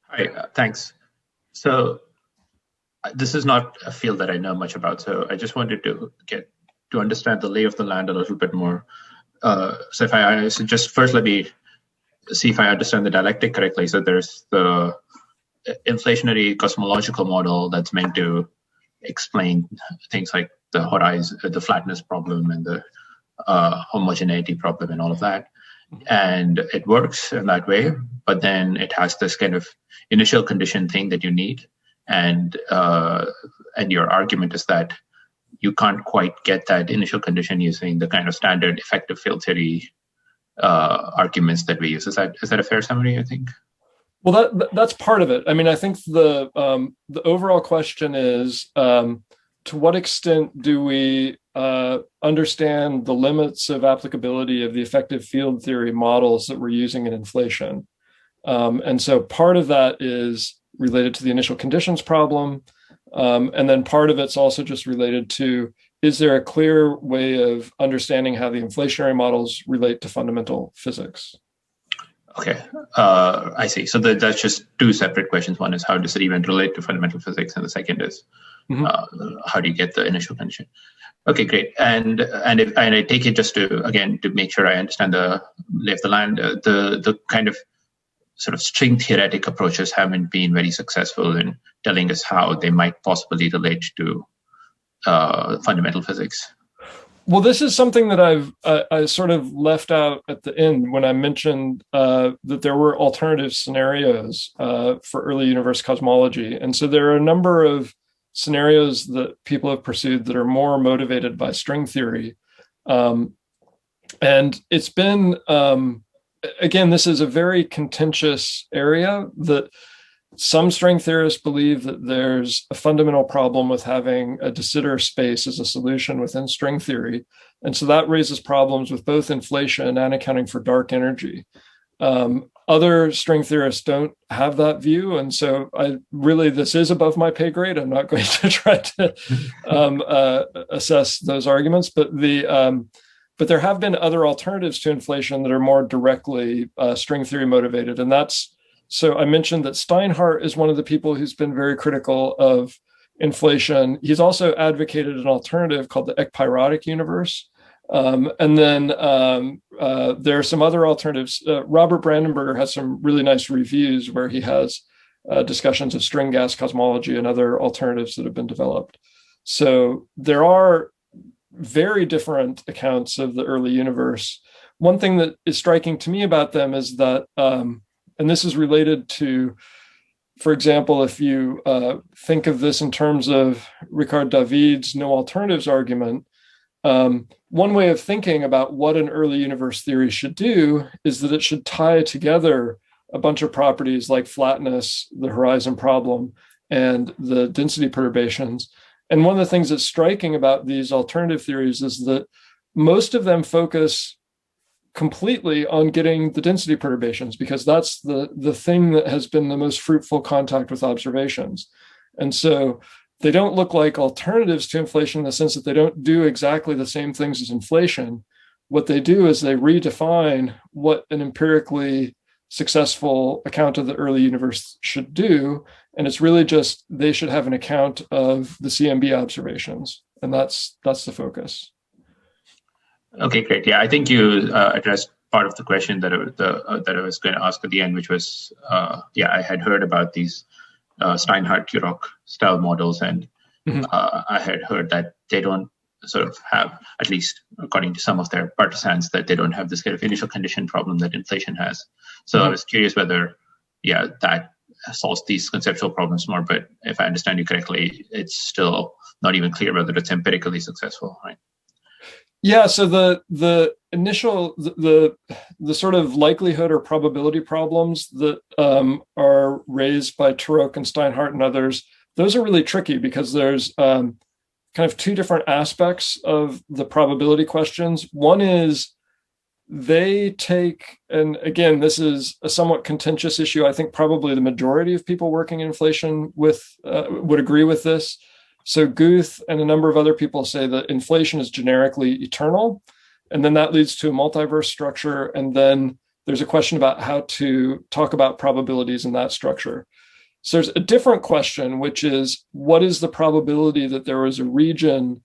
Hi, thanks. So this is not a field that I know much about, so I just wanted to get to understand the lay of the land a little bit more. So just first let me see if I understand the dialectic correctly. So there's the inflationary cosmological model that's meant to explain things like the horizon, the flatness problem, and the homogeneity problem, and all of that. And it works in that way, but then it has this kind of initial condition thing that you need, and your argument is that you can't quite get that initial condition using the kind of standard effective field theory arguments that we use. Is that a fair summary, I think? Well, that's part of it. I mean, I think the overall question is, to what extent do we understand the limits of applicability of the effective field theory models that we're using in inflation? And so part of that is related to the initial conditions problem. And then part of it's also just related to, is there a clear way of understanding how the inflationary models relate to fundamental physics? Okay, I see. So that's just two separate questions. One is, how does it even relate to fundamental physics? And the second is, how do you get the initial condition? Okay, great. And I take it just to make sure I understand the lay of the land. The kind of sort of string theoretic approaches haven't been very successful in telling us how they might possibly relate to fundamental physics. Well, this is something that I sort of left out at the end when I mentioned that there were alternative scenarios for early universe cosmology. And so there are a number of scenarios that people have pursued that are more motivated by string theory. And it's been, again, this is a very contentious area that some string theorists believe that there's a fundamental problem with having a de Sitter space as a solution within string theory. And so that raises problems with both inflation and accounting for dark energy. Other string theorists don't have that view. And so this is above my pay grade. I'm not going to try to assess those arguments, but there have been other alternatives to inflation that are more directly string theory motivated. And so I mentioned that Steinhardt is one of the people who's been very critical of inflation. He's also advocated an alternative called the ekpyrotic universe. And then there are some other alternatives. Robert Brandenburger has some really nice reviews where he has discussions of string gas cosmology and other alternatives that have been developed. So there are very different accounts of the early universe. One thing that is striking to me about them is that, and this is related to for example, if you think of this in terms of Ricard David's no alternatives argument, one way of thinking about what an early universe theory should do is that it should tie together a bunch of properties like flatness, the horizon problem, and the density perturbations. And one of the things that's striking about these alternative theories is that most of them focus completely on getting the density perturbations, because that's the thing that has been the most fruitful contact with observations. And so they don't look like alternatives to inflation in the sense that they don't do exactly the same things as inflation. What they do is they redefine what an empirically successful account of the early universe should do. And it's really just, they should have an account of the CMB observations. And that's the focus. Okay, great. Yeah, I think you addressed part of the question that I was going to ask at the end, which was, I had heard about these Steinhardt-Kurok style models, and I had heard that they don't sort of have, at least according to some of their partisans, that they don't have this kind of initial condition problem that inflation has. So I was curious whether, that solves these conceptual problems more. But if I understand you correctly, it's still not even clear whether it's empirically successful, right? Yeah, so the initial, the sort of likelihood or probability problems that are raised by Turok and Steinhardt and others, those are really tricky because there's kind of two different aspects of the probability questions. One is they take, and again, this is a somewhat contentious issue. I think probably the majority of people working in inflation would agree with this. So Guth and a number of other people say that inflation is generically eternal, and then that leads to a multiverse structure. And then there's a question about how to talk about probabilities in that structure. So there's a different question, which is, what is the probability that there was a region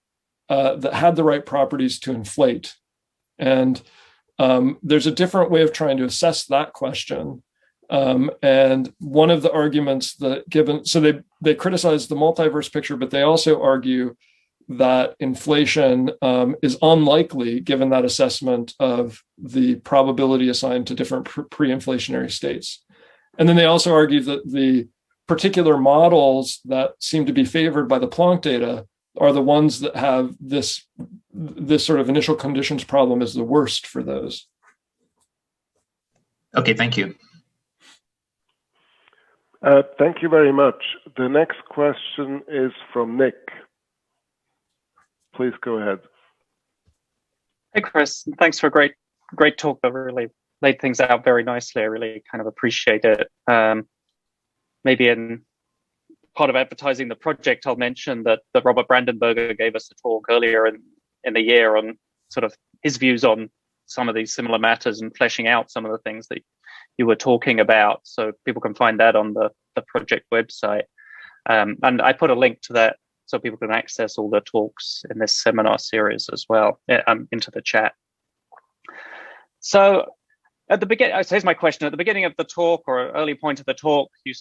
that had the right properties to inflate? And there's a different way of trying to assess that question. And one of the arguments that given, so they criticize the multiverse picture, but they also argue that inflation is unlikely given that assessment of the probability assigned to different pre-inflationary states. And then they also argue that the particular models that seem to be favored by the Planck data are the ones that have this sort of initial conditions problem is the worst for those. Okay, thank you. Thank you very much. The next question is from Nick. Please go ahead. Hey, Chris. Thanks for a great talk that really laid things out very nicely. I really kind of appreciate it. Maybe in part of advertising the project, I'll mention that Robert Brandenberger gave us a talk earlier in the year on sort of his views on some of these similar matters and fleshing out some of the things that you were talking about. So people can find that on the project website. And I put a link to that so people can access all the talks in this seminar series as well into the chat. So at the beginning, so here's my question. At the beginning of the talk, or early point of the talk, you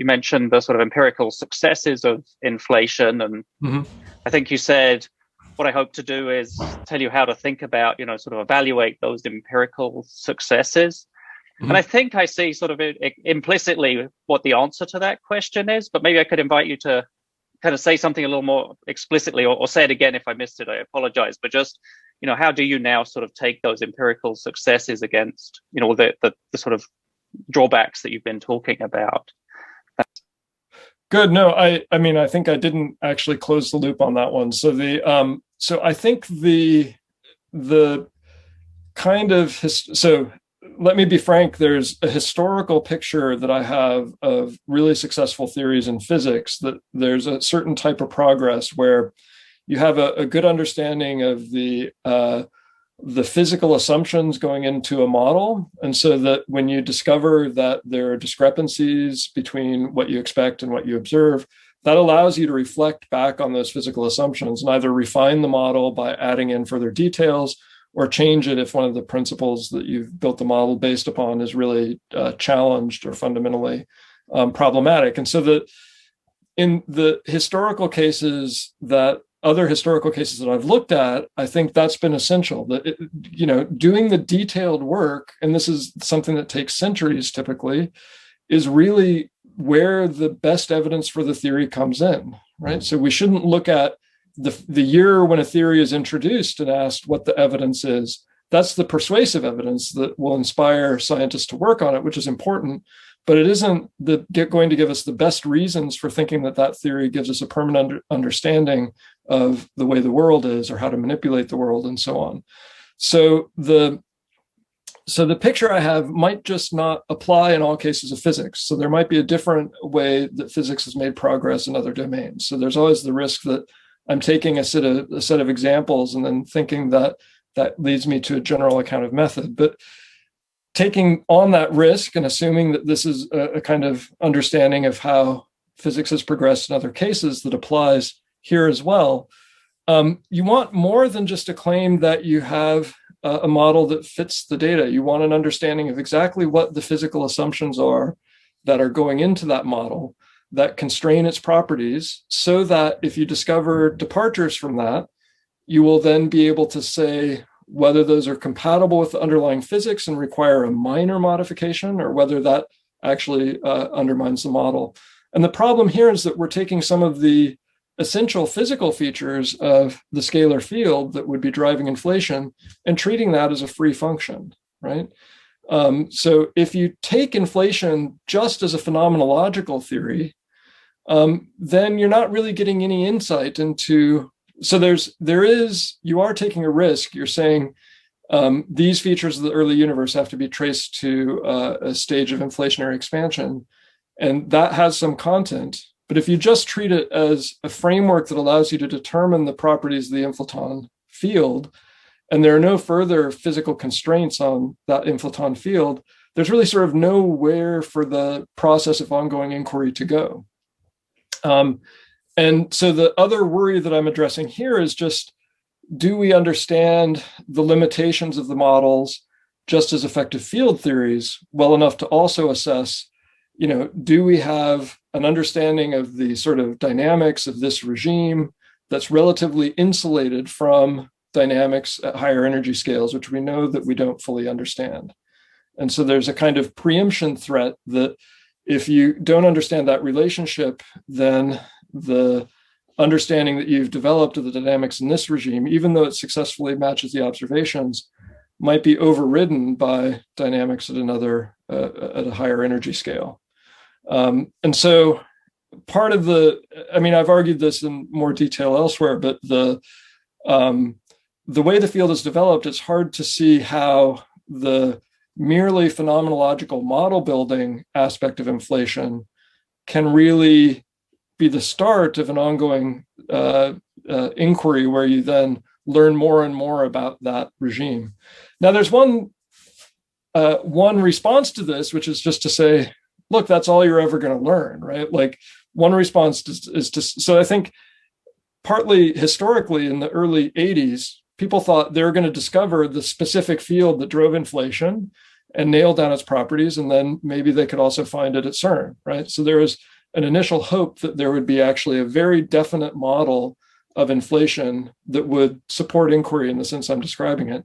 mentioned the sort of empirical successes of inflation. And I think you said, what I hope to do is tell you how to think about, sort of evaluate those empirical successes. And I think I see sort of implicitly what the answer to that question is, but maybe I could invite you to kind of say something a little more explicitly, or say it again if I missed it, I apologize. But just, how do you now sort of take those empirical successes against, the sort of drawbacks that you've been talking about? Good. No, I mean, I think I didn't actually close the loop on that one. So so I think the kind of, so let me be frank, there's a historical picture that I have of really successful theories in physics, that there's a certain type of progress where you have a good understanding of the physical assumptions going into a model. And so that when you discover that there are discrepancies between what you expect and what you observe, that allows you to reflect back on those physical assumptions and either refine the model by adding in further details or change it if one of the principles that you've built the model based upon is really challenged or fundamentally problematic. And so that in the historical cases other historical cases that I've looked at, I think that's been essential. That doing the detailed work, and this is something that takes centuries typically, is really where the best evidence for the theory comes in, right? So we shouldn't look at the year when a theory is introduced and asked what the evidence is. That's the persuasive evidence that will inspire scientists to work on it, which is important, but it isn't going to give us the best reasons for thinking that that theory gives us a permanent understanding of the way the world is or how to manipulate the world and so on. So the picture I have might just not apply in all cases of physics. So there might be a different way that physics has made progress in other domains. So there's always the risk that I'm taking a set of examples and then thinking that leads me to a general account of method. But taking on that risk and assuming that this is a kind of understanding of how physics has progressed in other cases that applies here as well, you want more than just a claim that you have a model that fits the data. You want an understanding of exactly what the physical assumptions are that are going into that model that constrain its properties, so that if you discover departures from that, you will then be able to say whether those are compatible with the underlying physics and require a minor modification, or whether that actually undermines the model. And the problem here is that we're taking some of the essential physical features of the scalar field that would be driving inflation and treating that as a free function, right? So if you take inflation just as a phenomenological theory, then you're not really getting any insight into. So you are taking a risk. You're saying these features of the early universe have to be traced to a stage of inflationary expansion, and that has some content. But if you just treat it as a framework that allows you to determine the properties of the inflaton field, and there are no further physical constraints on that inflaton field, there's really sort of nowhere for the process of ongoing inquiry to go. And so the other worry that I'm addressing here is just, do we understand the limitations of the models just as effective field theories well enough to also assess, do we have an understanding of the sort of dynamics of this regime that's relatively insulated from dynamics at higher energy scales, which we know that we don't fully understand. And so there's a kind of preemption threat that if you don't understand that relationship, then the understanding that you've developed of the dynamics in this regime, even though it successfully matches the observations, might be overridden by dynamics at a higher energy scale. And so part of I've argued this in more detail elsewhere, but the way the field is developed, it's hard to see how the merely phenomenological model building aspect of inflation can really be the start of an ongoing inquiry where you then learn more and more about that regime. Now, there's one response to this, which is just to say, look, that's all you're ever going to learn, right? Like, one response is to, so I think partly historically in the early 80s, people thought they were going to discover the specific field that drove inflation and nail down its properties, and then maybe they could also find it at CERN, right? So there was an initial hope that there would be actually a very definite model of inflation that would support inquiry in the sense I'm describing it.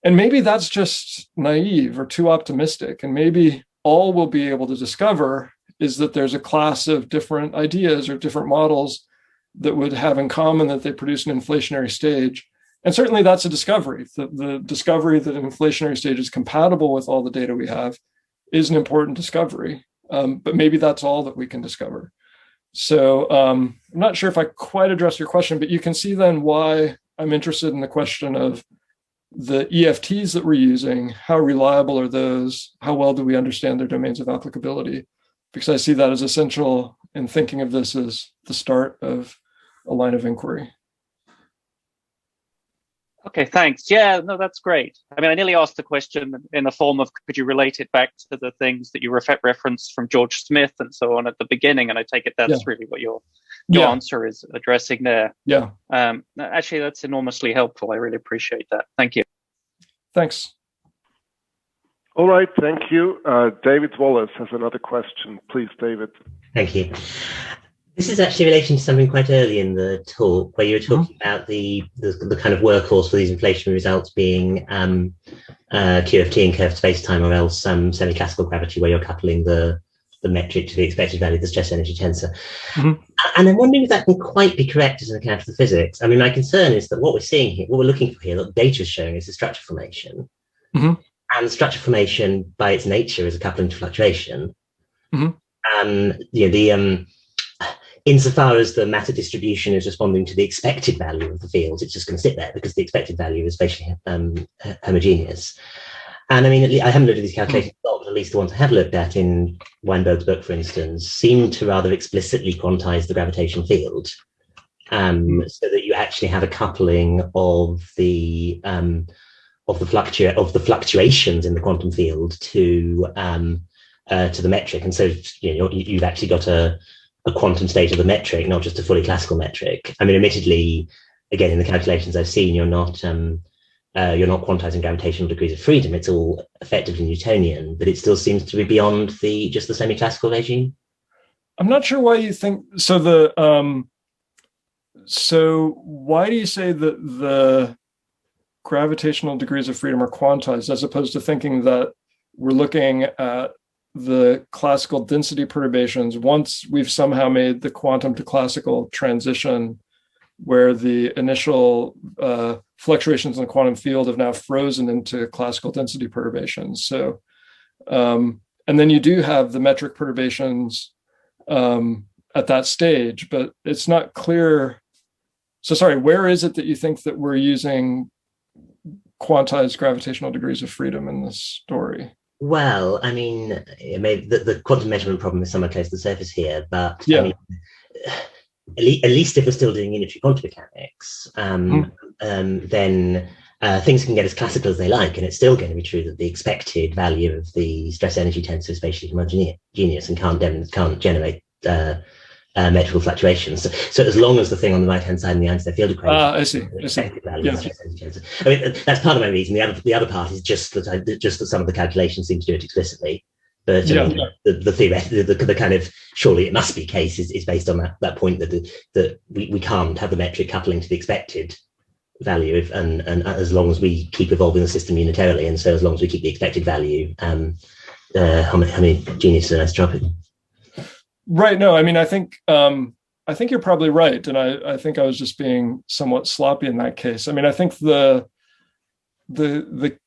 And maybe that's just naive or too optimistic. And maybe all we'll be able to discover is that there's a class of different ideas or different models that would have in common that they produce an inflationary stage. And certainly that's a discovery. The discovery that an inflationary stage is compatible with all the data we have is an important discovery. But maybe that's all that we can discover. So I'm not sure if I quite addressed your question, but you can see then why I'm interested in the question of the EFTs that we're using. How reliable are those? How well do we understand their domains of applicability? Because I see that as essential in thinking of this as the start of a line of inquiry. Okay, thanks. Yeah, no, that's great. I mean, I nearly asked the question in the form of, could you relate it back to the things that you referenced from George Smith and so on at the beginning? And I take it that's really what your answer is addressing there. Yeah. Actually, that's enormously helpful. I really appreciate that. Thank you. Thanks. All right, thank you. David Wallace has another question. Please, David. Thank you. This is actually in relation to something quite early in the talk, where you were talking about the kind of workhorse for these inflationary results being QFT and curved spacetime, or else semi-classical gravity, where you're coupling the the metric to the expected value of the stress energy tensor. Mm-hmm. And I'm wondering if that can quite be correct as an account of the physics. I mean, my concern is that what we're seeing here, what we're looking for here, that the data is showing is the structure formation. Mm-hmm. And structure formation, by its nature, is a coupling to fluctuation. Mm-hmm. And insofar as the matter distribution is responding to the expected value of the fields, it's just going to sit there because the expected value is spatially homogeneous. And I mean, I haven't looked at these calculations, but at least the ones I have looked at in Weinberg's book, for instance, seem to rather explicitly quantize the gravitational field, so that you actually have a coupling of the fluctuations in the quantum field to the metric. And so you've actually got a quantum state of the metric, not just a fully classical metric. I mean, admittedly, again, in the calculations I've seen, you're not quantizing gravitational degrees of freedom. It's all effectively Newtonian, but it still seems to be beyond just the semi-classical regime. I'm not sure why you think so. So why do you say that the gravitational degrees of freedom are quantized, as opposed to thinking that we're looking at the classical density perturbations once we've somehow made the quantum to classical transition, where the initial fluctuations in the quantum field have now frozen into classical density perturbations. So, and then you do have the metric perturbations at that stage, but it's not clear. So sorry, where is it that you think that we're using quantized gravitational degrees of freedom in this story? Well, I mean, the quantum measurement problem is somewhat close to the surface here, but yeah. I mean, at least if we're still doing unitary quantum mechanics, then things can get as classical as they like, and it's still going to be true that the expected value of the stress energy tensor is spatially homogeneous and can't generate metrical fluctuations. So as long as the thing on the right-hand side in the Einstein field equation, I see. Value of the stress energy tensor. I mean, that's part of my reason. The other part is just that some of the calculations seem to do it explicitly. But the theory, the kind of surely it must be case is based on that point that we can't have the metric coupling to the expected value and as long as we keep evolving the system unitarily, and so as long as we keep the expected value homogeneous and isotropic. Right. No, I mean, I think you're probably right, and I think I was just being somewhat sloppy in that case. I mean, I think the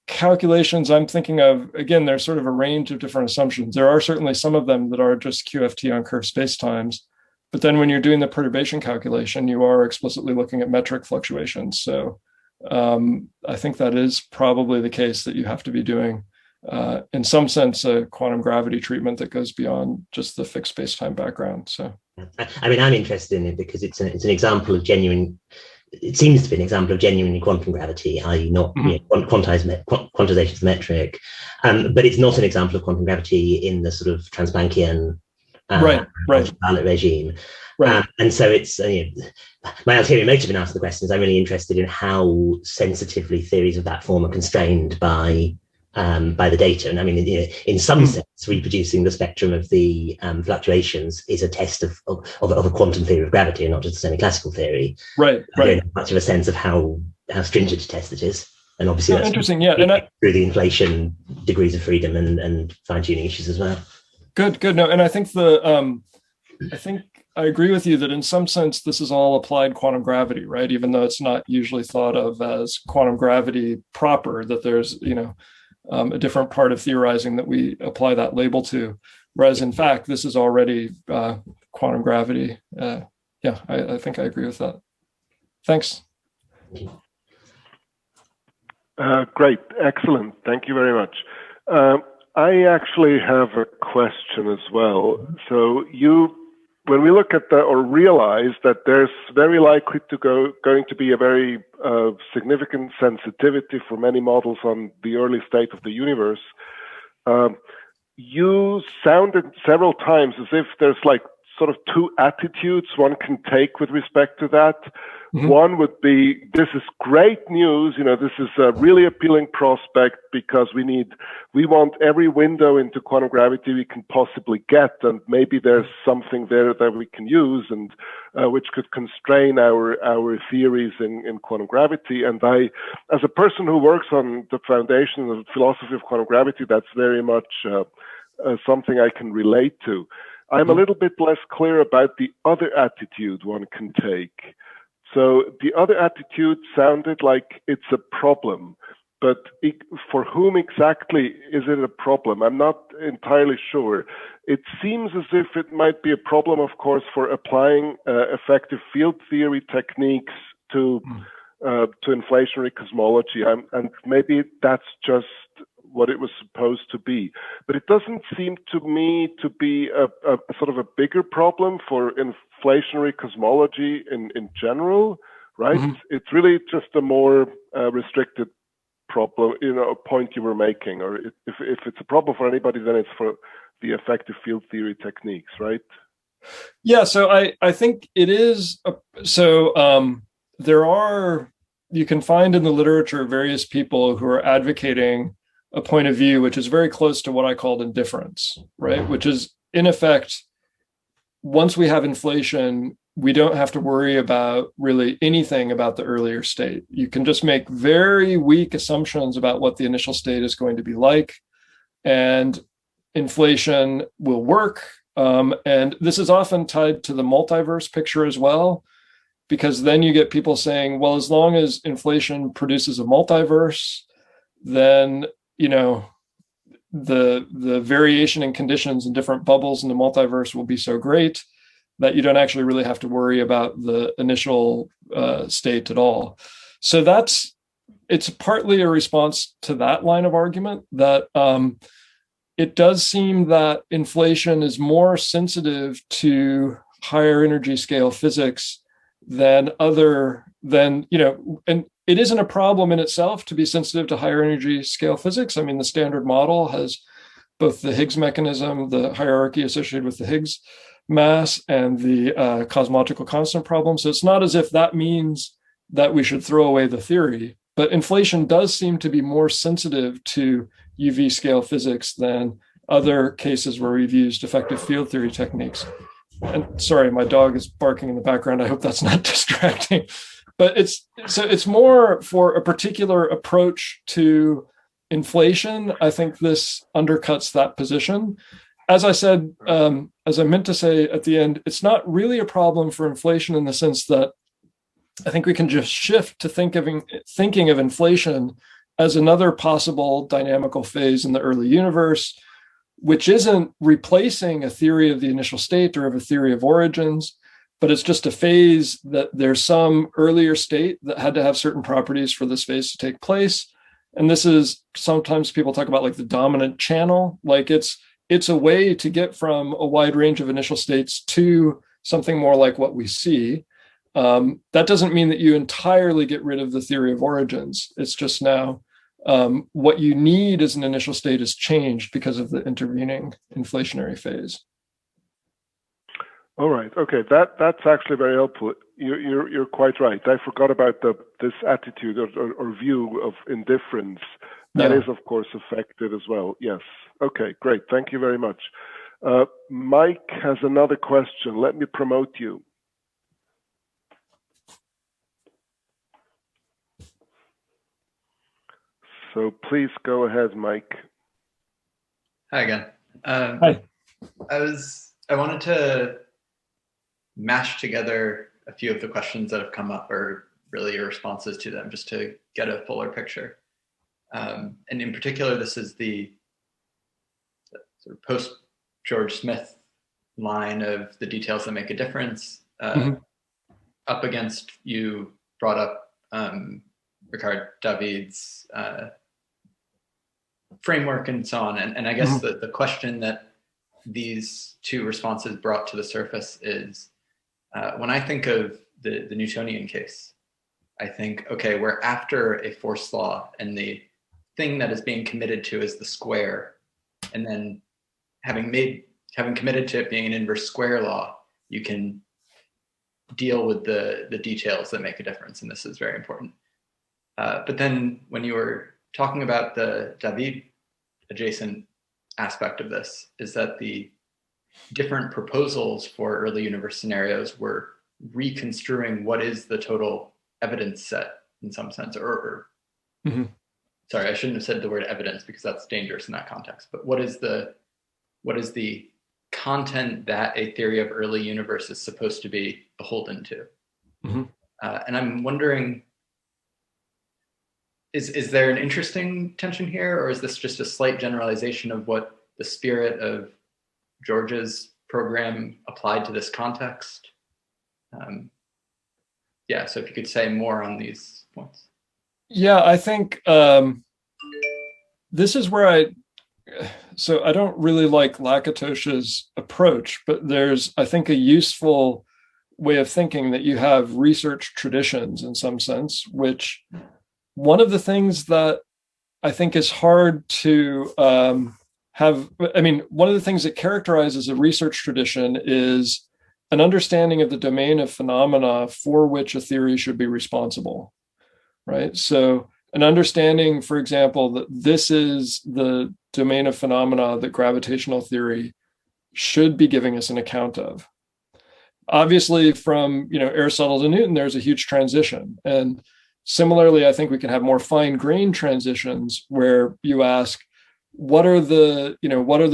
calculations I'm thinking of, again, there's sort of a range of different assumptions. There are certainly some of them that are just QFT on curved spacetimes, but then when you're doing the perturbation calculation, you are explicitly looking at metric fluctuations. So I think that is probably the case, that you have to be doing, in some sense, a quantum gravity treatment that goes beyond just the fixed spacetime background. So, I mean, I'm interested in it because it's an example of genuine. It seems to be an example of genuine quantum gravity, i.e. not quantization of the metric, but it's not an example of quantum gravity in the sort of Transplunkian pilot regime. Right. And so it's my ulterior motive in answering the question is I'm really interested in how sensitively theories of that form are constrained by the data. And I mean, in some sense, reproducing the spectrum of the fluctuations is a test of a quantum theory of gravity, and not just a semi-classical theory. Right. I don't have much of a sense of how stringent a test it is. And obviously that's interesting. Yeah. And through the inflation degrees of freedom and fine-tuning issues as well. Good. No, and I think I agree with you that in some sense, this is all applied quantum gravity, right? Even though it's not usually thought of as quantum gravity proper, that there's, a different part of theorizing that we apply that label to. Whereas in fact, this is already quantum gravity. I think I agree with that. Thanks. Great. Excellent. Thank you very much. I actually have a question as well. So when we look at or realize that there's very likely going to be a very significant sensitivity for many models on the early state of the universe, you sounded several times as if there's like sort of two attitudes one can take with respect to that. Mm-hmm. One would be, this is great news. This is a really appealing prospect because we want every window into quantum gravity we can possibly get. And maybe there's something there that we can use and which could constrain our theories in quantum gravity. And I, as a person who works on the foundation of the philosophy of quantum gravity, that's very much something I can relate to. I'm a little bit less clear about the other attitude one can take. So the other attitude sounded like it's a problem, but for whom exactly is it a problem? I'm not entirely sure. It seems as if it might be a problem, of course, for applying effective field theory techniques to inflationary cosmology, and maybe that's just what it was supposed to be. But it doesn't seem to me to be a sort of a bigger problem for inflationary cosmology in general, right? It's really just a more restricted problem, a point you were making, or if it's a problem for anybody, then it's for the effective field theory techniques, right? Yeah, so I think it is. You can find in the literature various people who are advocating a point of view which is very close to what I called indifference, right? Which is, in effect, once we have inflation, we don't have to worry about really anything about the earlier state. You can just make very weak assumptions about what the initial state is going to be like, and inflation will work. And this is often tied to the multiverse picture as well, because then you get people saying, well, as long as inflation produces a multiverse, then, the variation in conditions in different bubbles in the multiverse will be so great that you don't actually really have to worry about the initial state at all. So it's partly a response to that line of argument that it does seem that inflation is more sensitive to higher energy scale physics and it isn't a problem in itself to be sensitive to higher energy scale physics. I mean, the Standard Model has both the Higgs mechanism, the hierarchy associated with the Higgs mass, and the cosmological constant problem. So it's not as if that means that we should throw away the theory, but inflation does seem to be more sensitive to UV scale physics than other cases where we've used effective field theory techniques. And sorry, my dog is barking in the background. I hope that's not distracting. But it's more for a particular approach to inflation. I think this undercuts that position. As I said, as I meant to say at the end, it's not really a problem for inflation in the sense that I think we can just shift to thinking of inflation as another possible dynamical phase in the early universe, which isn't replacing a theory of the initial state or of a theory of origins, but it's just a phase that there's some earlier state that had to have certain properties for this phase to take place. And this is, sometimes people talk about like the dominant channel, like it's a way to get from a wide range of initial states to something more like what we see. That doesn't mean that you entirely get rid of the theory of origins. It's just now what you need as an initial state is changed because of the intervening inflationary phase. All right. Okay. That's actually very helpful. You're quite right. I forgot about this attitude or view of indifference. That is, of course, affected as well. Yes. Okay. Great. Thank you very much. Mike has another question. Let me promote you. So please go ahead, Mike. Hi again. Hi. I wanted to mash together a few of the questions that have come up, or really your responses to them, just to get a fuller picture. And in particular, this is the sort of post-George Smith line of the details that make a difference. Up against, you brought up Ricard David's framework and so on. And I guess the question that these two responses brought to the surface is, when I think of the Newtonian case, I think, okay, we're after a force law, and the thing that is being committed to is the square. And then having committed to it being an inverse square law, you can deal with the details that make a difference. And this is very important. But then when you were talking about the David adjacent aspect of this, is that the different proposals for early universe scenarios were reconstruing what is the total evidence set in some sense, or sorry, I shouldn't have said the word evidence because that's dangerous in that context, but what is the what is the content that a theory of early universe is supposed to be beholden to. Mm-hmm. And I'm wondering, is there an interesting tension here, or is this just a slight generalization of what the spirit of George's program applied to this context? Yeah, so if you could say more on these points. Yeah, I think this is where I don't really like Lakatos's approach, but there's, I think, a useful way of thinking that you have research traditions in some sense, which one of the things that I think is hard to one of the things that characterizes a research tradition is an understanding of the domain of phenomena for which a theory should be responsible, right? So an understanding, for example, that this is the domain of phenomena that gravitational theory should be giving us an account of. Obviously, from Aristotle to Newton, there's a huge transition. And similarly, I think we can have more fine-grained transitions where you ask, what are the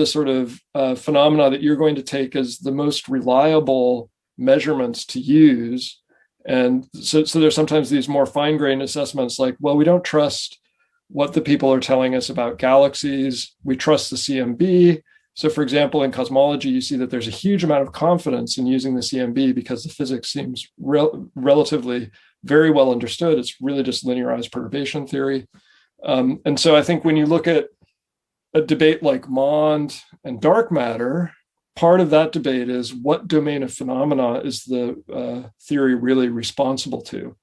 sort of phenomena that you're going to take as the most reliable measurements to use? And so there's sometimes these more fine-grained assessments like, well, we don't trust what the people are telling us about galaxies. We trust the CMB. So for example, in cosmology, you see that there's a huge amount of confidence in using the CMB because the physics seems relatively very well understood. It's really just linearized perturbation theory. And so I think when you look at a debate like Mond and dark matter, part of that debate is what domain of phenomena is the theory really responsible to?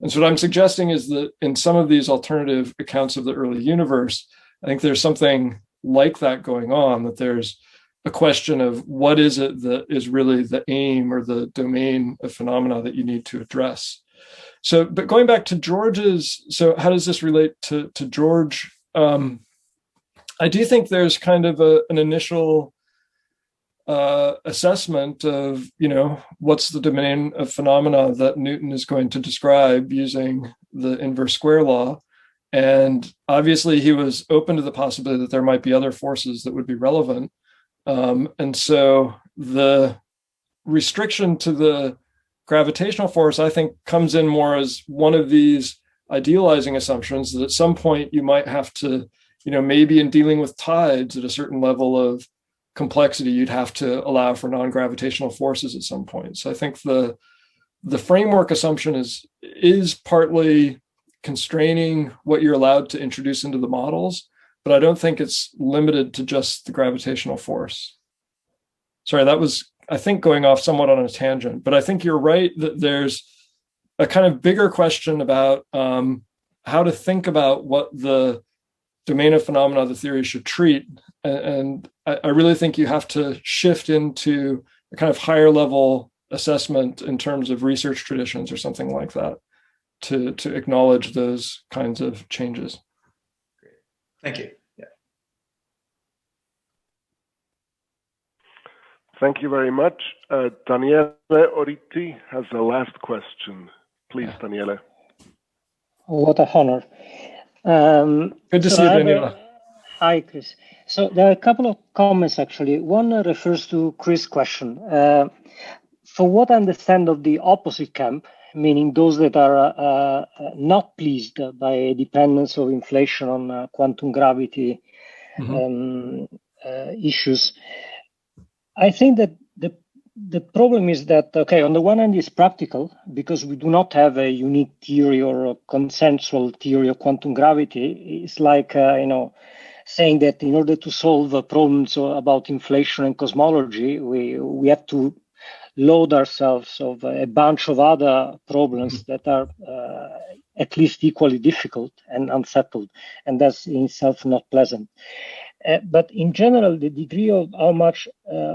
And so what I'm suggesting is that in some of these alternative accounts of the early universe, I think there's something like that going on, that there's a question of what is it that is really the aim or the domain of phenomena that you need to address. So, but going back to George's, so how does this relate to George? I do think there's kind of an initial assessment of, what's the domain of phenomena that Newton is going to describe using the inverse square law. And obviously he was open to the possibility that there might be other forces that would be relevant. And so the restriction to the gravitational force, I think, comes in more as one of these idealizing assumptions that at some point you might have to, maybe in dealing with tides at a certain level of complexity, you'd have to allow for non-gravitational forces at some point. So I think the framework assumption is partly constraining what you're allowed to introduce into the models, but I don't think it's limited to just the gravitational force. Sorry, that was, I think, going off somewhat on a tangent, but I think you're right that there's a kind of bigger question about how to think about what the domain of phenomena the theory should treat. And I really think you have to shift into a kind of higher level assessment in terms of research traditions or something like that to acknowledge those kinds of changes. Great. Thank you. Yeah. Thank you very much. Daniele Oriti has the last question. Please, Daniele. What a honor. Good to see you, Daniela. Hi, Chris. So there are a couple of comments, actually. One refers to Chris' question. For what I understand of the opposite camp, meaning those that are not pleased by a dependence of inflation on quantum gravity issues, I think that the problem is that, okay, on the one hand, it's practical because we do not have a unique theory or a consensual theory of quantum gravity. It's like, saying that in order to solve problems about inflation and cosmology, we have to load ourselves of a bunch of other problems that are at least equally difficult and unsettled, and that's in itself not pleasant. But in general, the degree of how much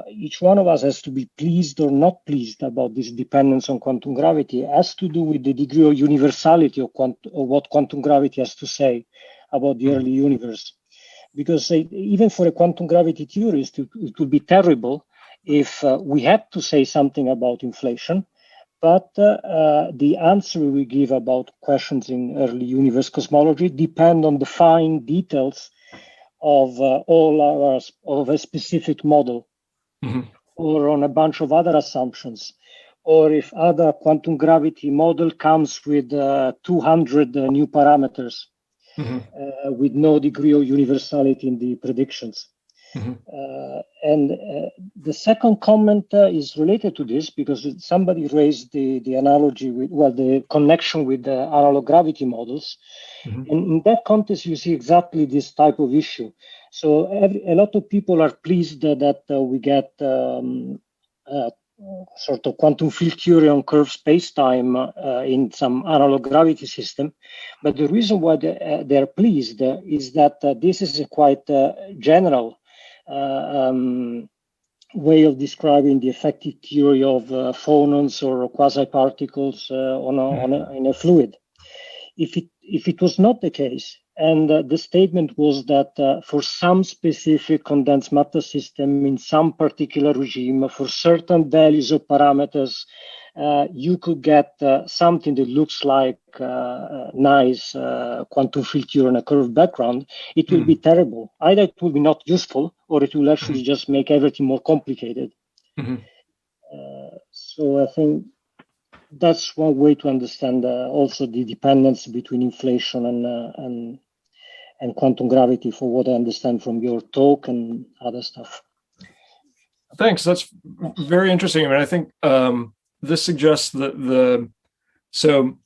each one of us has to be pleased or not pleased about this dependence on quantum gravity has to do with the degree of universality of what quantum gravity has to say about the early universe. Because even for a quantum gravity theorist, it would be terrible if we had to say something about inflation, but the answer we give about questions in early universe cosmology depend on the fine details of of a specific model, or on a bunch of other assumptions, or if other quantum gravity model comes with 200 new parameters with no degree of universality in the predictions. The second comment is related to this, because somebody raised the analogy with, well, the connection with the analog gravity models. And in that context, you see exactly this type of issue. So a lot of people are pleased that we get sort of quantum field theory on curved space-time in some analog gravity system. But the reason why they're pleased is that this is a quite general way of describing the effective theory of phonons or quasi-particles in a fluid. If it was not the case, and the statement was that for some specific condensed matter system in some particular regime, for certain values of parameters, you could get something that looks like nice quantum field theory on a curved background, it will be terrible. Either it will be not useful, or it will actually just make everything more complicated. So I think that's one way to understand also the dependence between inflation and quantum gravity, for what I understand from your talk and other stuff. Thanks. That's very interesting. I mean, I think this suggests that so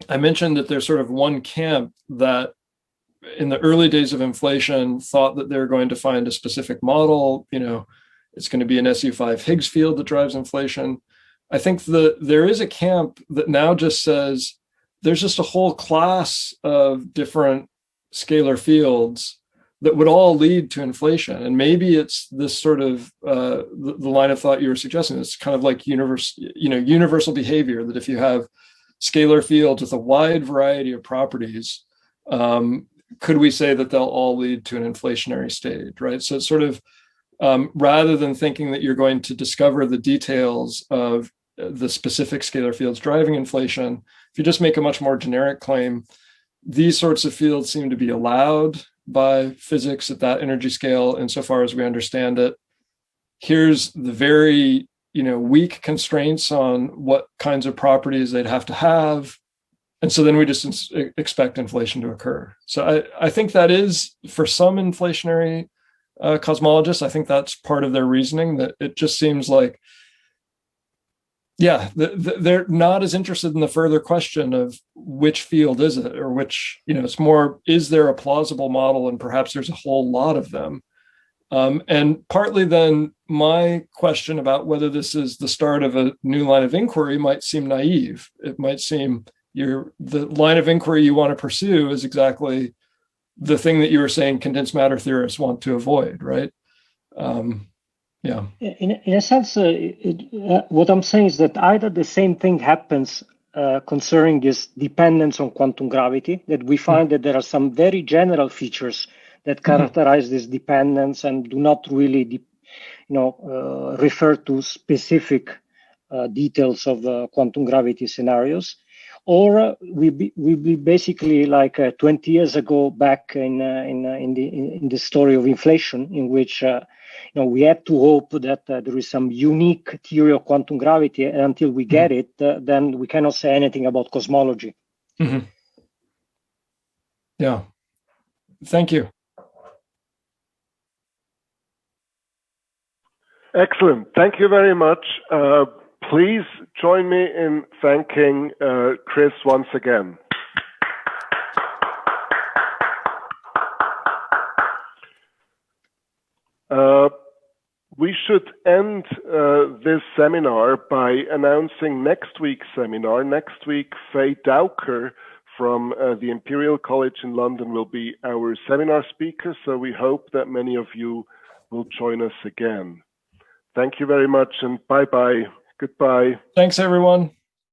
I mentioned that there's sort of one camp that in the early days of inflation thought that they're going to find a specific model, it's going to be an SU5 Higgs field that drives inflation. I think there is a camp that now just says there's just a whole class of different scalar fields that would all lead to inflation. And maybe it's this sort of the line of thought you were suggesting. It's kind of like universal behavior, that if you have scalar fields with a wide variety of properties, could we say that they'll all lead to an inflationary state, right? So it's sort of rather than thinking that you're going to discover the details of the specific scalar fields driving inflation, if you just make a much more generic claim, these sorts of fields seem to be allowed by physics at that energy scale insofar as we understand it. Here's the very weak constraints on what kinds of properties they'd have to have. And so then we just expect inflation to occur. So I think that is, for some inflationary cosmologists, I think that's part of their reasoning, that it just seems like, they're not as interested in the further question of which field is it, or which, it's more, is there a plausible model, and perhaps there's a whole lot of them. And partly then my question about whether this is the start of a new line of inquiry might seem naive. It might seem the line of inquiry you want to pursue is exactly the thing that you were saying condensed matter theorists want to avoid, right? In a sense, what I'm saying is that either the same thing happens concerning this dependence on quantum gravity, that we find that there are some very general features that characterize this dependence and do not really, refer to specific details of quantum gravity scenarios. Or we be basically like 20 years ago back in the story of inflation, in which we had to hope that there is some unique theory of quantum gravity, and until we get it, then we cannot say anything about cosmology. Yeah, thank you. Excellent. Thank you very much. Please join me in thanking Chris once again. We should end this seminar by announcing next week's seminar. Next week, Faye Dowker from the Imperial College in London will be our seminar speaker, so we hope that many of you will join us again. Thank you very much, and bye-bye. Goodbye. Thanks, everyone.